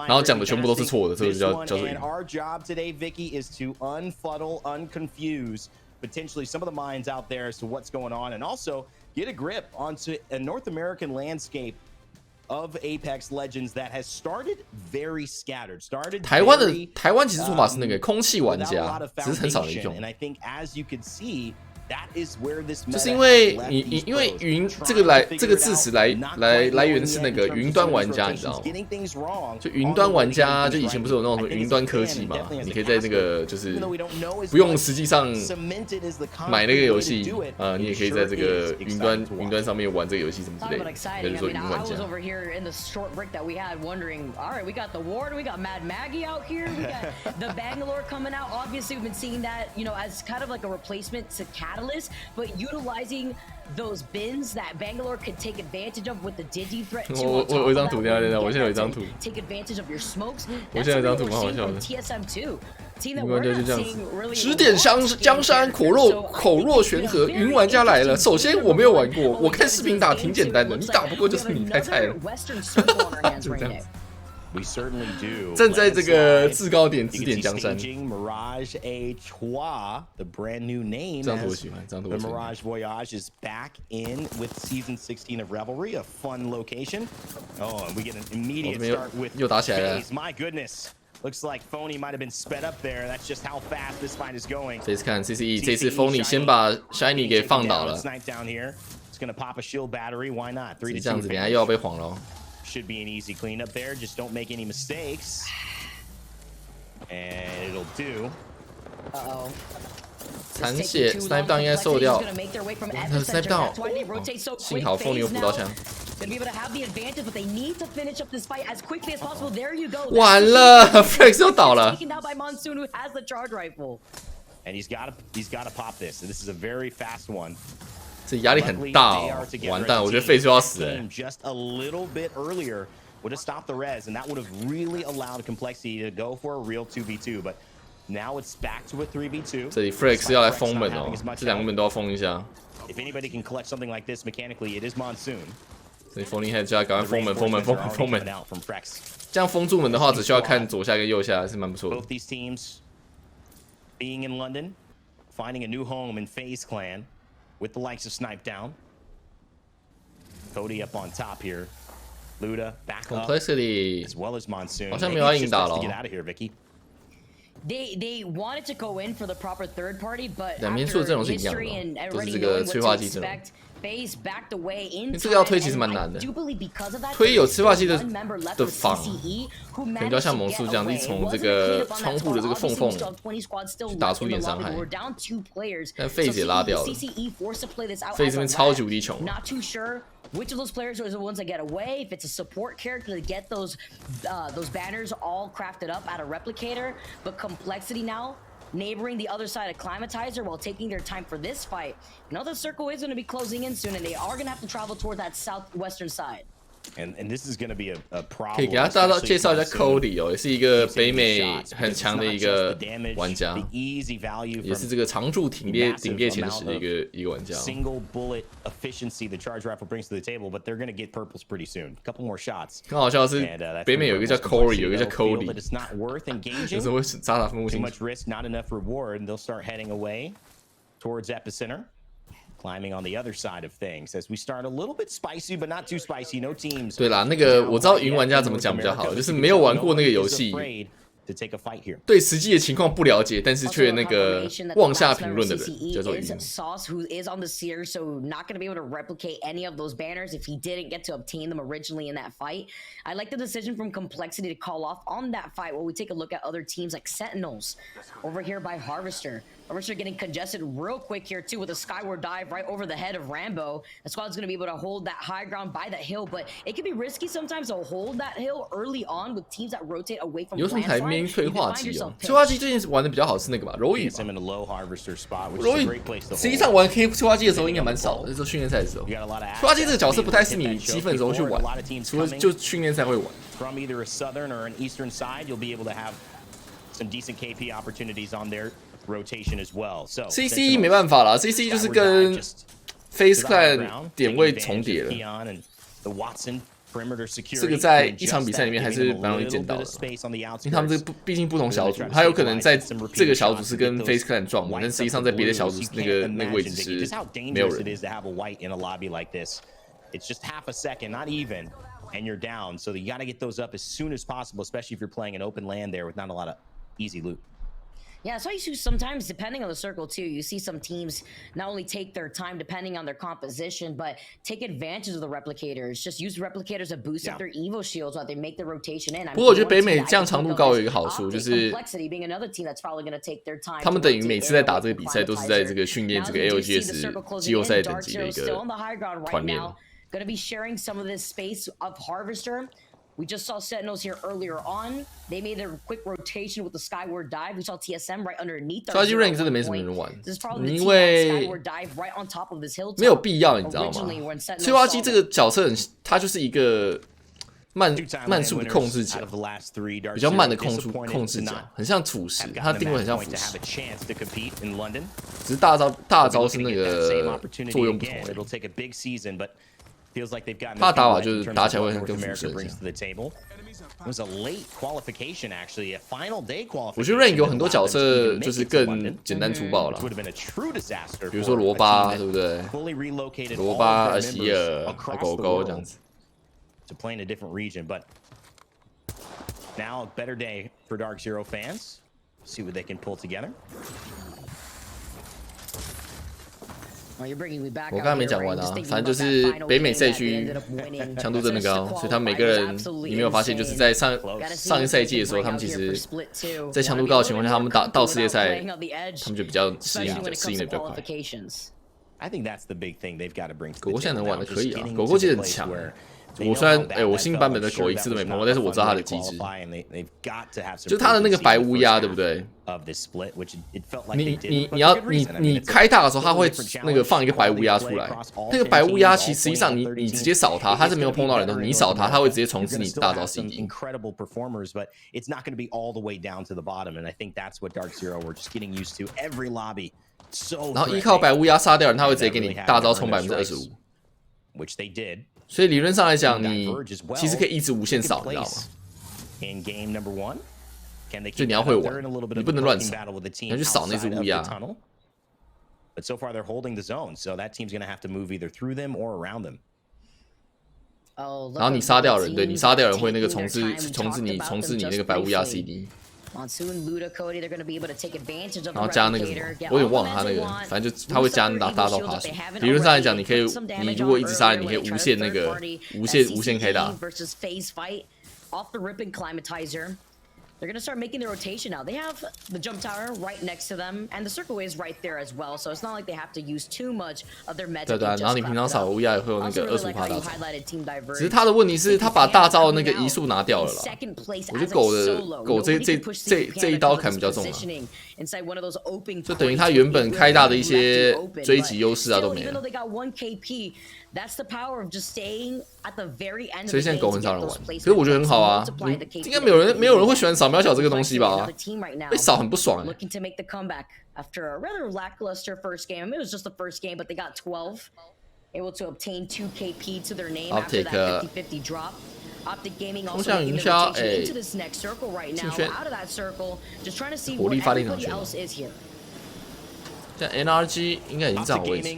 然后讲的全部都是错的，这个叫做云。Our job today, Vicky, is to unfuddle, unconfuse potentially some of the minds out there as to what's going on, and also get a grip onto a North American landscape of Apex Legends that has started very scattered. Started 台湾其实做法是那个空气玩家，只是很少人用。And I think as you can see, that is where this 就是因为因为云这个字词来源是那个云端玩家，你知道吗？就云端玩家，就以前不是有那种什么云端科技嘛？你可以在这个就是不用实际上买那个游戏，你也可以在这个云端上面玩这个游戏什么之类的，比如说云玩家。In the short break that we had, wondering, all right, we got the Ward, we got Mad Maggie out here, we got the Bangalore coming out. Obviously, we've been seeing that, as kind of like a replacement to Catalyst, but utilizing those bins that Bangalore could take advantage of with the Digi threat too. 我有一张图，我现在有一张图。Take advantage of your smokes. 我现在有一张图，蛮好笑的。TSM2. 云玩家就这样子，指点江山，口若悬河。云玩家来了，首先我没有玩过，我看视频打挺简单的，你打不过就是你太菜了。就这样子。站在这个制高点指点江山。这张图我喜欢，这张图我喜欢。 Mirage Voyage is back in with Season 16 of Revelry, a fun location. Oh, and we get an immediate start with FaZe. My goodness. Looks like Phony might have been sped up there. That's just how fast this fight is going. 这次看 CCE， 这次 Phony 先把 Shiny 给放倒了。It's gonna pop a shield battery. Why not? 3-2. 这样子，等下又要被晃了。 Should be an easy cleanup there. Just don't make any mistakes. And it'll do. Uh-oh. 残血 ，Snipe down 应该受掉。Snipe down， 幸好 Phony 有补到枪。 Gonna be able to have the advantage, but they need to finish up this fight as quickly as possible. There you go. 完了 ，Flex 又倒了。 Taken down by Monsoon, who has the charge rifle. And he's got to pop this. And this is a very fast one. 这压力很大哦，完蛋，我觉得 FaZe 又要死了。 Just a little bit earlier would have stopped the res, and that would have really allowed Complexity to go for a real 2v2. But now it's back to a 3v2. 这里 Flex 要来封门哦，这两个门都要封一下。 If anybody can collect something like this mechanically, it is Monsoon. 所以 Phony Head 就要赶快封门。这样封住门的话，只需要看左下跟右下，是蛮不错的。 Both these teams being in London, finding a new home in FaZe Clan with the likes of Snipe down. Cody up on top here. Luda back Complexity up, as well as Monsoon. 好像没有要赢打了。 Get out of here, Vicky. They wanted to go in for the proper third party, but 两边说的阵容是一样的，都是这个催化剂阵容。 因为这个要推其实蛮难的，推有催化剂的防，可能就要像魔术这样，一直从这个窗户的这个缝去打出一点伤害。但FaZe也拉掉了，FaZe这边超级无敌穷。 Which of those players are the ones that get away? If it's a support character to get those banners all crafted up out of Replicator, but Complexity now neighboring the other side of Climatizer while taking their time for this fight. Another circle is going to be closing in soon, and they are going to have to travel toward that southwestern side. And this is going to be a problem. 可以给大家介绍一下 Cody 哦，也是一个北美很强的一个玩家，也是这个常驻顶列前十的一个玩家。Single bullet efficiency the charge rifle brings to the table, but they're going to get purples pretty soon. A couple more shots. 更好笑的是，北美有一个叫 Corey， 有一个叫 Cody， 有时候会渣打分不清楚。 Too much risk, not enough reward, and they'll start heading away towards epicenter. Climbing on the other side of things as we start a little bit spicy, but not too spicy. No teams. 对啦，那个我知道云玩家怎么讲比较好，就是没有玩过那个游戏，对实际的情况不了解，但是却那个妄下评论的人叫做云。Sauce, who is on the seer, so not going to be able to replicate any of those banners if he didn't get to obtain them originally in that fight. I like the decision from Complexity to call off on that fight while we take a look at other teams like Sentinels over here by Harvester. Harvester getting congested real quick here too with a skyward dive right over the head of Rambo. The squad's going to be able to hold that high ground by that hill, but it can be risky sometimes to hold that hill early on with teams that rotate away from. 有什么台面催化剂哦？催化剂最近玩的比较好是那个吧，柔影。柔影实际上玩 K 催化剂的时候应该蛮少的，就是训练赛的时候。催化剂这个角色不太是你积分的时候去玩，除了就训练赛会玩。From either a southern or an eastern side, you'll be able to have some decent KP opportunities on their rotation as well. So CC 没办法啦 ，CC 就是跟 Face Clan 点位重叠了。这个在一场比赛里面还是蛮容易见到的，因为他们这毕竟不同小组，他有可能在这个小组是跟 Face Clan 撞的，但实际上在别的小组那个位置是没有人。It's just half a second, not even, and you're down. So you got to get those up as soon as possible, especially if you're playing an open land there with not a lot of easy loot. Yeah, so you see sometimes, depending on the circle too, you see some teams not only take their time depending on their composition, but take advantage of the replicators. Just use replicators to boost up their evo shields while they make the rotation in. 不过我觉得北美这样长度高有一个好处，就是他们等于每次在打这个比赛都是在这个训练这个 LGS 季后赛等级的一个团练。Going to be sharing some of this space of Harvester. We just saw Sentinels here earlier on. They made their quick rotation with the skyward dive. We saw TSM right underneath. 超级 rank 真的没什么人玩，因为没有必要，你知道吗？催化机这个角色他就是一个慢速的控制角，比较慢的控制角，很像土石，它定位很像腐蚀。只是大招是那个作用不同而已。他的打法就是打起来会很跟辐射一样。我觉得 rank 有很多角色就是更简单粗暴了，比如说罗巴，对不对？罗巴、阿希尔、狗狗这样子。To play in a different region, but now a better day for Dark Zero fans. See what they can pull together. 我刚才没讲完啊，反正就是北美赛区强度真的高，所以他们每个人，你没有发现，就是在上一赛季的时候，他们其实，在强度高的情况下，他们到世界赛，他们就比较适应的比较快。I think that's the big thing they've got to bring. 狗狗现在能玩的可以啊，狗狗其实很强。我虽然我新版本的狗一次都没碰过，但是我知道它的机制，就它的那个白乌鸦，对不对？你开大的时候，它会那个放一个白乌鸦出来。那个白乌鸦其实实际上你直接扫它，它是没有碰到人的，你扫它，它会直接重置你大招 CD。Incredible performers, but it's not going to be all the way down to the bottom, and I think that's what Dark Zero we're just getting used to every lobby. So 然后依靠白乌鸦杀掉人，它会直接给你大招冲25%， which they did. 所以理论上来讲，你其实可以一直无限扫，你知道吗？就你要会玩，你不能乱扫，你要去扫那只乌鸦。But so far they're holding the zone, so that team's going to have to move either through them or around them. 然后你杀掉人，对你杀掉人会那个重置你那个白乌鸦 CD。然后加那个什么，我有点忘了他那个，反正就他会加大招爬树。理论上来讲，你如果一直杀人，你可以无限开大。They're going to start making the rotation now. They have the jump tower right next to them, and the circle is right there as well. So it's not like they have to use too much of their meta. 对，然后你平常扫乌鸦也会有那个25%大招。只是他的问题是，他把大招那个移速拿掉了啦。我觉得狗这一刀砍比较重啊，就等于他原本开大的一些追击优势啊都没了。That's the power of just staying at the very end. 所以现在狗很少人玩，可是我觉得很好啊。应该没有人会喜欢扫秒小这个东西吧？被扫很不爽。Looking to make the comeback after a rather lackluster first game. I mean, it was just the first game, but they got 12, able to obtain 2 KP to their name after that 50-50 drop. Optic Gaming also making the rotation into this next circle right now. Out of that circle, just trying to see what everybody else is here. 这 NRG 应该已经占好位置。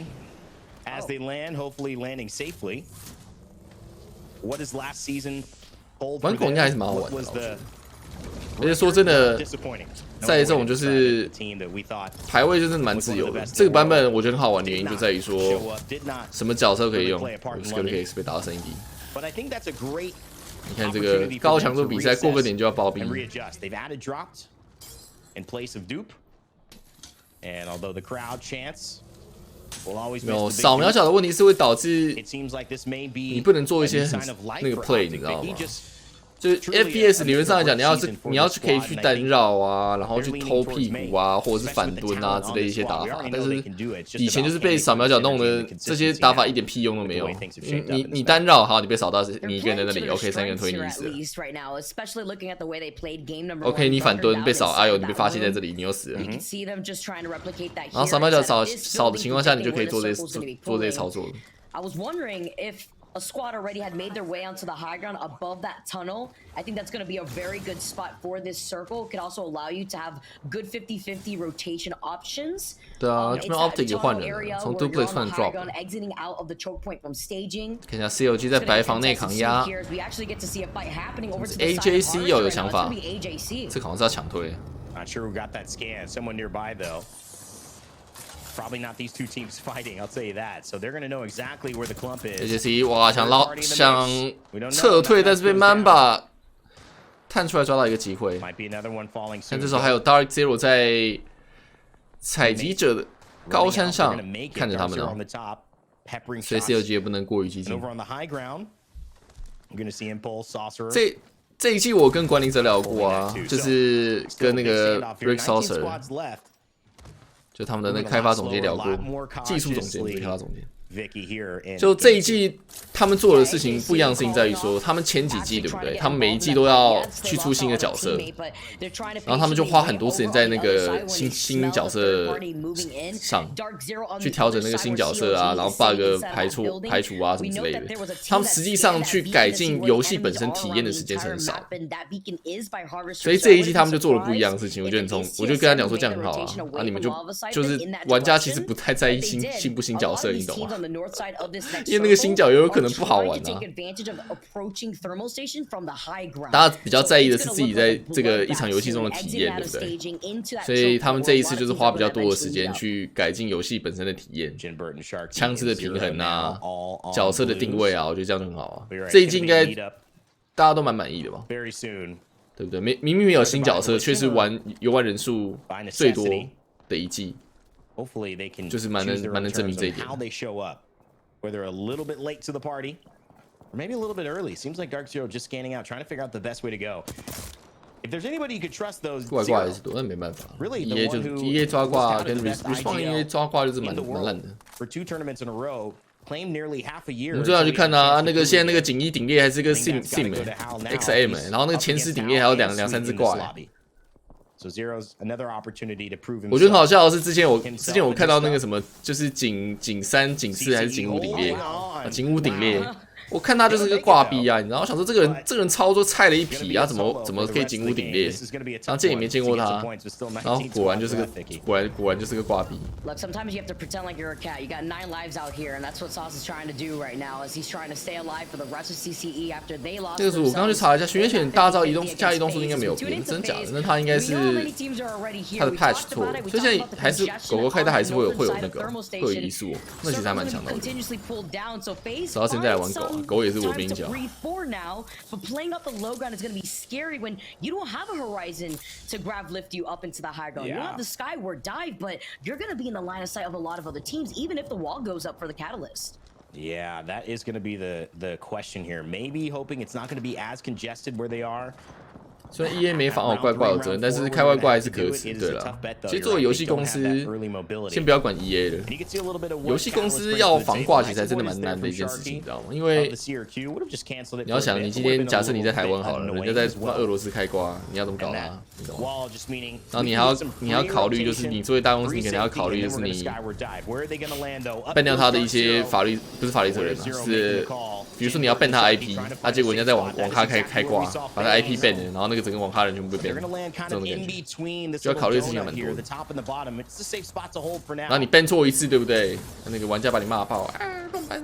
As they land, hopefully landing safely. What does last season hold? 玩狗应该还是蛮好玩的，而且说真的，在这种就是排位就是蛮自由的。这个版本我觉得很好玩的原因就在于说，什么角色可以用 ，Scorpion 被打到声音低。你看这个高强度比赛，过个点就要包兵。And although the crowd chants will always 没有扫描角的问题是会导致 it seems like this may be 你不能做一些很那个 play， 你知道吗？就是 FPS 理论上来讲，你要去可以去单绕啊，然后去偷屁股啊，或者是反蹲啊之类一些打法。但是以前就是被扫描角弄的这些打法一点屁用都没有。你单绕好，你被扫到你一个人在那里 ，OK， 3个人推你一死了。OK， 你反蹲被扫，哎呦，你被发现在这里，你又死了。然后扫描角扫的情况下，你就可以做这些操作了。A squad already had made their way onto the high ground above that tunnel. I think that's going to be a very good spot for this circle. It could also allow you to have good 50-50 rotation options. 对啊，这边 optic 也换人了，从 duplex 换 drop。看一下 COG 在白房内扛压。AJC 又有想法，这好像是要抢推。Not sure who got that scan. Someone nearby though. Probably not these two teams fighting, I'll tell you that. So they're going to know exactly where the clump is. AJC 哇，想撤退，但是被 Mamba 探出来抓到一个机会。但这时候还有 Dark Zero 在采集者的高山上看着他们哦，所以 COG 也不能过于激进。这一季我跟管理者聊过啊，就是跟那个 Rick Saucer。就他们的那个开发总监聊过，技术总监、开发总监。就这一季他们做的事情不一样的事情在于说，他们前几季对不对？他们每一季都要去出新的角色，然后他们就花很多时间在那个新角色上去调整那个新角色啊，然后 bug 排除啊什么之类的。他们实际上去改进游戏本身体验的时间是很少，所以这一季他们就做了不一样的事情，我觉得很聪明。我就跟他讲说这样很好啊，你们就是玩家其实不太在意新不新角色，你懂吗？因为那个新角也有可能不好玩啊。大家比较在意的是自己在这个一场游戏中的体验，对不对？所以他们这一次就是花比较多的时间去改进游戏本身的体验，枪支的平衡啊，角色的定位啊，我觉得这样就很好啊。这一季应该大家都蛮满意的吧？对不对？明明没有新角色，却是游玩人数最多的一季。就是蛮能证明这一点。Whether a little bit late to the party, or maybe a little bit early. Seems like Dark Zero just scanning out, trying to figure out the best way to go. If there's anybody you could trust, those 怪怪的是多，那没办法。EA 就 EA 抓挂跟 Respawn EA 抓挂就是蛮烂的。For 2 tournaments in a row, claim nearly half a year. 我们最好去看啊，那个现在那个锦衣顶猎还是个 Sim XM， 然后那个前10顶猎还有两三只挂。So Zero's another opportunity to prove himself. 我觉得很好笑的是，之前我看到那个什么，就是警3、警4还是警5顶猎啊，警5顶猎。我看他就是个挂逼啊，你知道？我想说这个人操作菜了一匹啊，怎么可以警5顶猎？然后这也没见过他，然后果然就是个挂逼。Look, sometimes you have to pretend like you're a cat. You got 9 lives out here, and that's what Sauce is trying to do right now, as he's trying to stay alive for the rest of CCE after they lost. 这个是我刚刚去查了一下，巡夜犬大招移动速度应该没有变，真假的？那他应该是他的 patch 错，所以现在还是狗开，它还是会有那个会有移速，那其实还蛮强的。直到现在玩狗啊。狗也是我兵角。But playing up the low ground is going to be scary when you don't have a horizon to grab lift you up into the high ground. You don't have the skyward dive, but you're going to be in the line of sight of a lot of other teams, even if the wall goes up for the catalyst. Yeah, that is going to be the question here. Maybe hoping it's not going to be as congested where they are. 虽然 EA 没防好怪怪有责任，但是开怪怪还是可耻。对了，其实作为游戏公司，先不要管 EA 了，游戏公司要防挂其实还真的蛮难的一件事情，你知道吗？因为你要想，你今天假设你在台湾好了，人家在俄罗斯开挂，你要怎么搞啊？你懂吗？然后你还要考虑，就是你作为大公司，你可能要考虑就是你ban掉他的一些法律，不是法律责任啊，是比如说你要ban他 IP， 啊，结果人家在网咖开挂，把他 IP ban 了，然后那个整个网咖人全部被 ban， 这种感觉，就要考虑的事情还蛮多的。然后你 ban 错一次，对不对？那个玩家把你骂爆啊，乱 ban。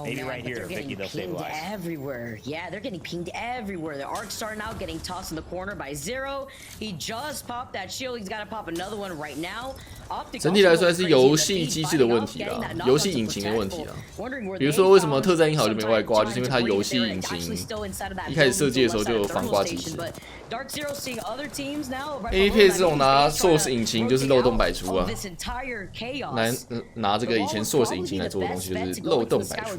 Maybe man, right here, Vicky, they'll stabilize. Everywhere. Yeah, they're getting pinged everywhere. The arc starting out getting tossed in the corner by Zero. He just popped that shield. He's got to pop another one right now. 整体来说还是游戏机制的问题啦，游戏引擎的问题啦。比如说为什么特战一号就没外挂，就是因为它游戏引擎一开始设计的时候就有防挂机制。A 配这种拿 Source 引擎就是漏洞百出啊，拿这个以前 Source 引擎来做的东西就是漏洞百出。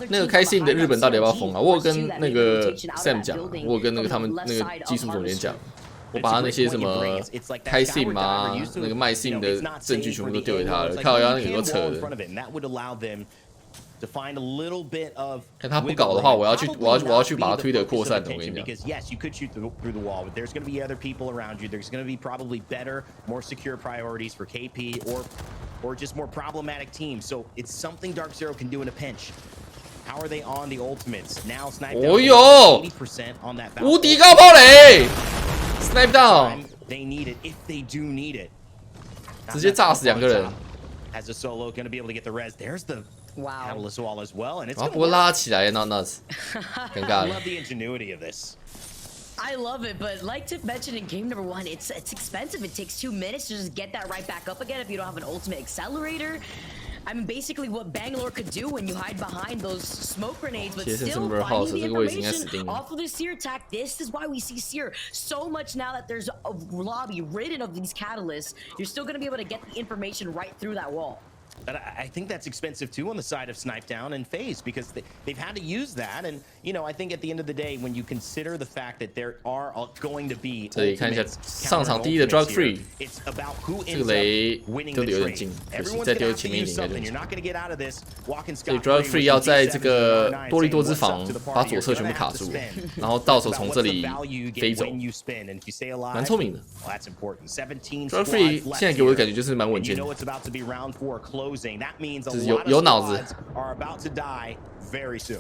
那个开信的日本到底要不要封啊？我有跟那个 Sam 讲，我有跟那个他们那个技术总监讲。 我把他那些什么开信嘛，那个卖信的证据全部都丢给他了，靠，要那个扯的。看他不搞的话，我要去把他推的扩散的。我跟你讲。Yes, you could shoot through the wall, but there's going to be other people around you. There's going to be probably better, more secure priorities for KP or just more problematic teams. So it's something Dark Zero can do in a pinch. How are they on the ultimates? Now snipe down 80% on that. 无敌高炮雷 ，snipe down. They need it if they do need it. 直接炸死2个人。As a solo, going to be able to get the res. There's the catalyst wall as well, and it's. 不过拉起来，那尴尬了。 I love the ingenuity of this. I love it, but like Tiff mentioned in game number 1, it's expensive. It takes 2 minutes to just get that right back up again if you don't have an ultimate accelerator. I mean, basically what Bangalore could do when you hide behind those smoke grenades, but still finding the information off of the Seer attack. This is why we see Seer so much now that there's a lobby ridden of these catalysts. You're still going to be able to get the information right through that wall. But I think that's expensive too on the side of Snipe Down and FaZe because they've had to use that. And, you know, I think at the end of the day, when you consider the fact that there are going to be 这里看一下上场第一的 Drug Free， it's about who 这个雷丢的有点近，可惜再丢前面一点应该就行。所以 Drug Free 要在这个多利多之防把左侧全部卡住，然后到时候从这里飞走，蛮聪明的。Drug Free 现在给我的感觉就是蛮稳健的。 That means 就是有脑子。 are about to die very soon.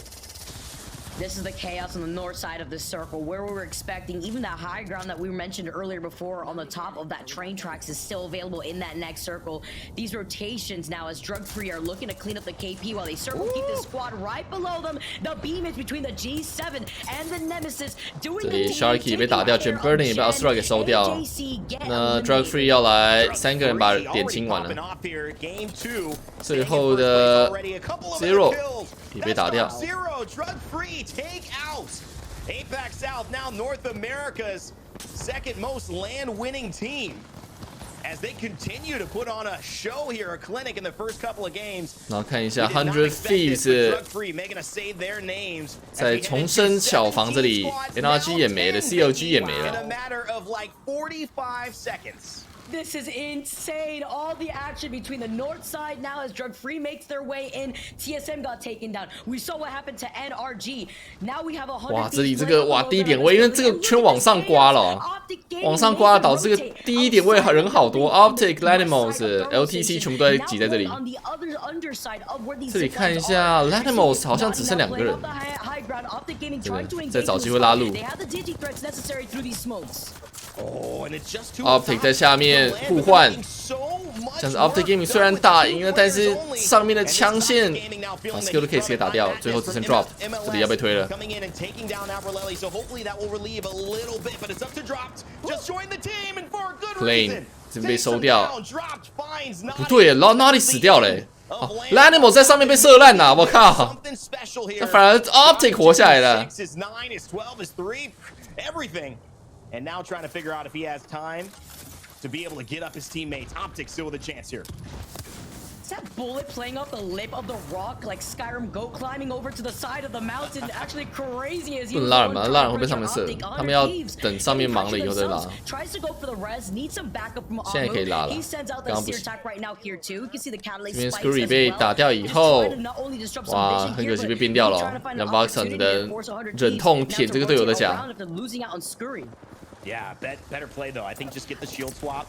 This is the chaos on the north side of this circle where we were expecting even that high ground that we mentioned earlier before on the top of that train tracks is still available in that next circle. These rotations now as Drug Free are looking to clean up the KP while they circle keep the squad right below them. The beam is between the G7 and the Nemesis doing 这里 Sharky 被打掉 ，Jim Burden 也被 Astra 给收掉。那 Drug Free 要来3个人把点清完了。最后的 Zero 也被打掉。 Take out Apex South, now North America's second most land-winning team. As they continue to put on a show here, a clinic in the first couple of games. 然后看一下 100 Thieves 在重生小房这里 ，NRG 也没了 ，CLG 也没了。 This is insane. All the action between the north side now as Drug Free makes their way in. TSM got taken down. We saw what happened to NRG. Now we have 100. 哇，这里这个哇第一点位，因为这个圈往上刮了，往上刮导致这个第一点位人好多 ，Optic、Lanimals、LTC 全部都在挤在这里。这里看一下 Lanimals 好像只剩2个人，真的在找机会拉路。 Optic 在下面互换，像是 Optic Gaming 虽然打赢了，但是上面的枪线把 Skill 的 Case 给打掉，最后只剩 Drop， 这里要被推了。Plane 这边被收掉，不对 ，Naughty 死掉了。哦 ，Lanimals 在上面被射烂了，我靠！那反而 Optic 活下来了。 And now trying to figure out if he has time to be able to get up his teammates. Optic still with a chance here. Is that bullet playing off the lip of the rock like Skyrim goat climbing over to the side of the mountain? Actually crazy as he 不能拉人嘛，拉人会被上面射，他们要等上面忙了以后再拉。现在可以拉了，刚刚不行。这边 Scurry 被打掉以后，哇，很可惜被变掉了。让 Voxon 只能忍痛舔这个队友的甲。 Yeah, better play though. I think just get the shield swap.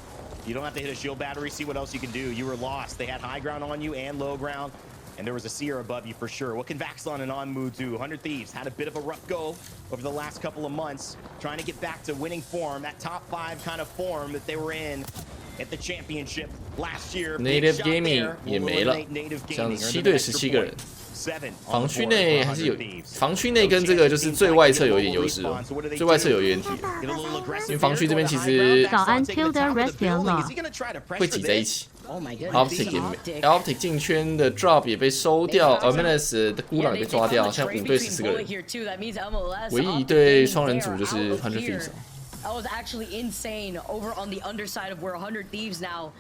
You don't have to hit a shield battery. See what else you can do. You were lost. They had high ground on you and low ground, and there was a Seer above you for sure. What can Vaxlon and Onmu do? 100 Thieves had a bit of a rough go over the last couple of months, trying to get back to winning form, that top 5 kind of form that they were in at the championship last year. Native Gaming 也没了，这样子7队17个人。防区内还是有，防区内跟这个就是最外侧有一点优势哦，最外侧有原体，因为防区这边其实早安 Tilda Rest 了，会挤在一起。Optic 进圈的 drop 也被收掉 ，Menace 的孤狼也被抓掉，现在5队14个人，唯一一队双人组就是100 Thieves。That was actually insane over on the underside of where 100 Thieves now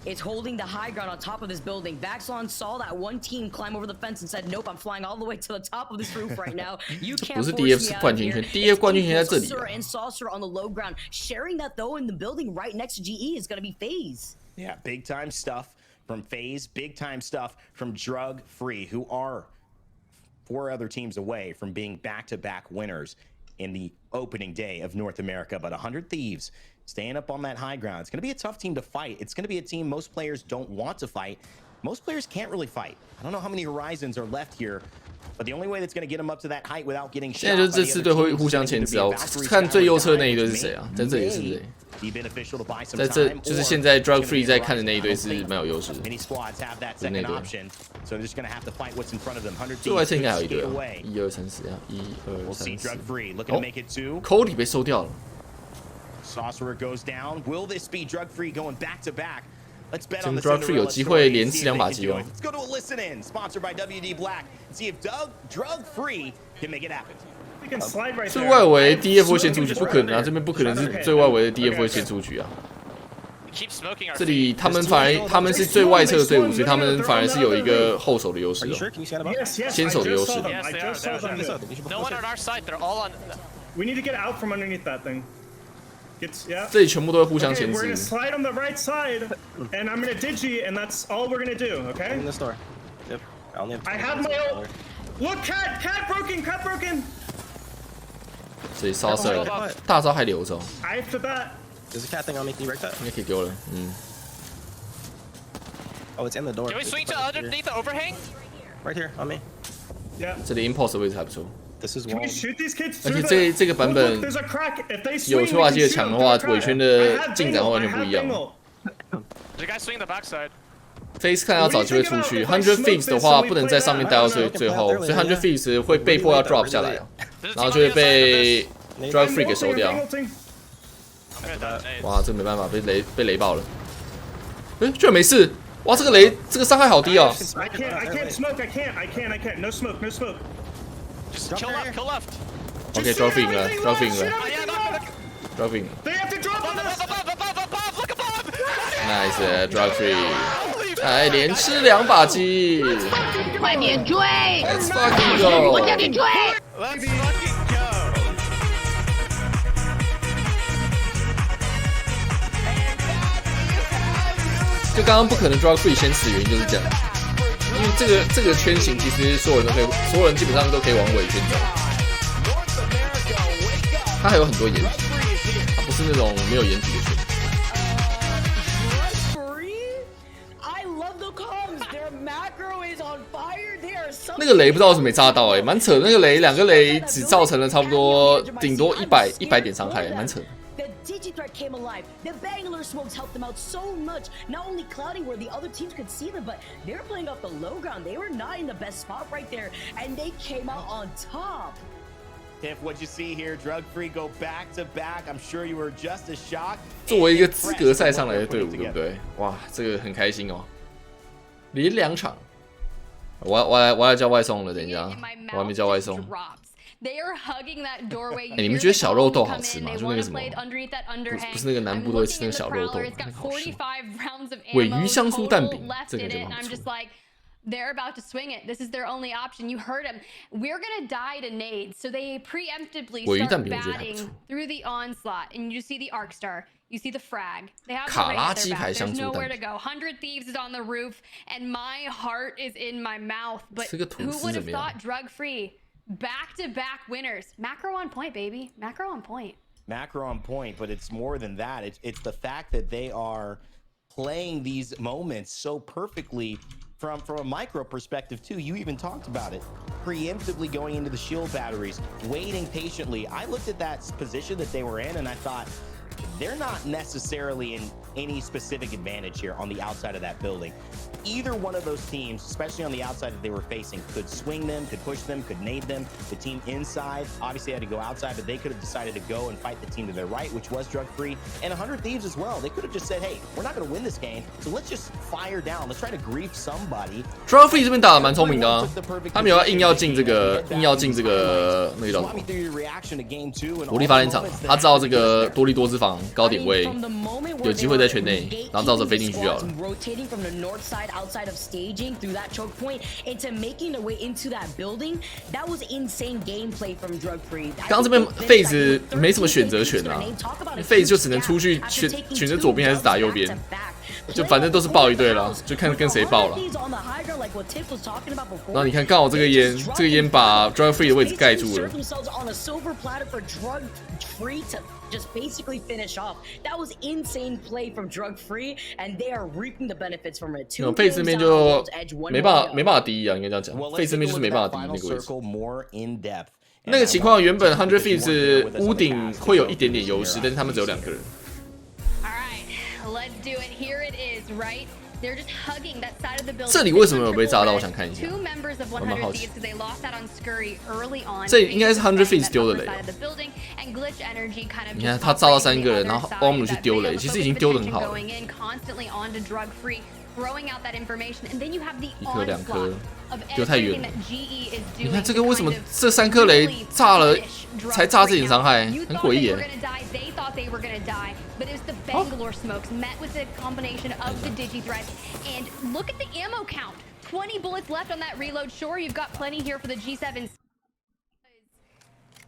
is holding the high ground on top of this building. Baxlon saw that one team climb over the fence and said, "Nope, I'm flying all the way to the top of this roof right now. You can't force me out of here." DF 冠军权在这里。And Saucer on the low ground, sharing that though in the building right next to GE is going to be FaZe. Yeah, big time stuff from FaZe, big time stuff from Drug Free, who are 4 other teams away from being back-to-back winners in the opening day of North America. But 100 Thieves staying up on that high ground. It's going to be a tough team to fight. It's going to be a team most players don't want to fight. Most players can't really fight. I don't know how many Horizons are left here, but the only way that's going to get them up to that height without getting shot. 现在就这4队会互相牵制啊！看最右侧那一队是谁啊？在这里是谁？在这就是现在 Drug Free 在看的那一队是蛮有优势的，是那队。最外侧应该还有一队啊，1、2、3、4啊，1、2、3、4。哦 ，Cody 被收掉了。Sorcerer goes down. Will this be Drug Free going back to back? Let's bet on the Drug Free 有机会连吃2把鸡哦。Let's go to a listen in, sponsored by WD Black. See if Drug Free can make it happen. 最外围 DF 会先出局，不可能啊！这边不可能是最外围的 DF 会先出局啊！这里他们是最外侧的队伍，所以他们反而是有一个后手的优势哦，先手的优势。We need to get out from underneath that thing. 这里全部都会互相牵制。We're gonna slide on the right side, and I'm gonna digi, and that's all we're gonna do. Okay? In the store. Yep. I have my ult. Look, cat broken. 所以 Saucer 大招还留着。I have to bet. There's a cat thing on me. Can you break that? 应该可以丢了，嗯。Oh, it's in the door. Can we swing to underneath the overhang? Right here, on me. Yeah. 这里 Impulse 位置还不错。This is Can we shoot these kids 而 through 且这个版本有催化剂的强的话，尾圈的进展会完全不一样。FaZe 看要找机会出去 ，100 Thieves 的话不能在上面待到最后，所以100 Thieves 会被迫要 drop 下来，然后就会被 Drug Free 给收掉。哇，这没办法，被雷爆了。哎，居然没事！哇，这个伤害好低哦。I can't smoke. I can't. No smoke. Just kill left. OK, drop in 了。They have to drop on us. Look above. Nice, Drug Free. 哎，连吃2把鸡。快点追 ！Let's fucking go！ 我叫你追 Let's fucking go. 就刚刚不可能 Drug Free 先死，原因就是这样。因为这个圈型，其实所有人基本上都可以往尾圈走。它还有很多掩体，它不是那种没有掩体的圈。那个雷不知道为什么没炸到蛮扯的。那个雷2个雷只造成了差不多顶多100点伤害，蛮扯的。Digi threat came alive. The Bangalore smokes helped them out so much. Not only clouding where the other teams could see them, but they were playing off the low ground. They were not in the best spot right there, and they came out on top. If what you see here, Drug Free go back to back, I'm sure you were just as shocked. 作为一个资格赛上来的队伍，对不对？哇，这个很开心哦，连2场。我要叫外送了，等一下，我还没叫外送。你们觉得小肉豆好吃吗？就那个什么，不是那个南部都会吃那个小肉豆，那个好吃。鲔鱼香酥蛋饼，这个真的好吃。They're about to swing it. This is their only option. You heard him. We're gonna die to nades, so they preemptively start batting through the onslaught, and you see the arc star. You see the frag. They have the ring at their back. There's nowhere to go. 100 Thieves is on the roof, and my heart is in my mouth. But who would have thought Drug Free? Back-to-back winners. Macro on point, baby. Macro on point. Macro on point, but it's more than that. It's the fact that they are playing these moments so perfectly from a micro perspective too. You even talked about it. Preemptively going into the shield batteries, waiting patiently. I looked at that position that they were in and I thought, they're not necessarily any specific advantage here on the outside of that building. Either one of those teams, especially on the outside that they were facing, could swing them, could push them, could nade them. The team inside obviously had to go outside, but they could have decided to go and fight the team to their right, which was Drug Free, and 100 Thieves as well. They could have just said, hey, we're not going to win this game, so let's just fire down. Let's try to grief somebody. Drug Free 这边打得蛮聪明的啊，他们有硬要进这个那个叫什么火力发电厂，他知道这个多利多之防高点位有机会在圈内，然后照着飞进去就好了。刚刚这边 FaZe 没什么选择权啊 ，FaZe 就只能出去选择左边还是打右边，就反正都是爆一队了，就看跟谁爆了。然后你看，刚好这个烟把 Drug Free 的位置盖住了。Just basically finish off. That was insane play from Drug Free, and they are reaping the benefits from it. FaZe 这边就没办法第一啊，应该这样讲。FaZe 这边就是没办法第一那个位置。那个情况原本 100 Thieves 是屋顶会有一点点优势，但是他们只有2个人。Alright, let's do it. Here it is, right? They're just hugging that side of the building. 这里为什么有被炸到？我想看一下。我蛮好奇。这应该是100 Thieves 丢的雷。你看他炸到3个人，然后 Omnu 去丢雷，其实已经丢得很好了。1颗2颗，丢太远了。你看这个为什么这3颗雷炸了才炸这点伤害，很诡异耶。But it's the Bangalore smokes met with a combination of the digi threats. And look at the ammo count. 20 bullets left on that reload. Sure, you've got plenty here for the G7s.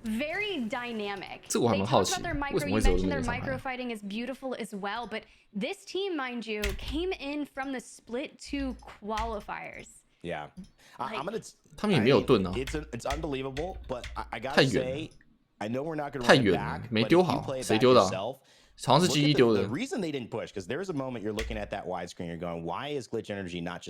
Very dynamic. 这我还蛮好奇，为什么会只有这么点伤害 micro fighting is beautiful as well, but this team, mind you, came in from the split 2 qualifiers. Yeah, I'm gonna. 他们也没有盾啊。It's unbelievable, but I gotta 太远 say, I know we're not gonna 太 run 远 back, 了，没 but 丢 if you 好， play 谁 back 丢的啊？ yourself, 好像是 G1 丢的。 The reason they didn't push, because there's a moment you're looking at that widescreen, you're going, why is Glitch Energy not just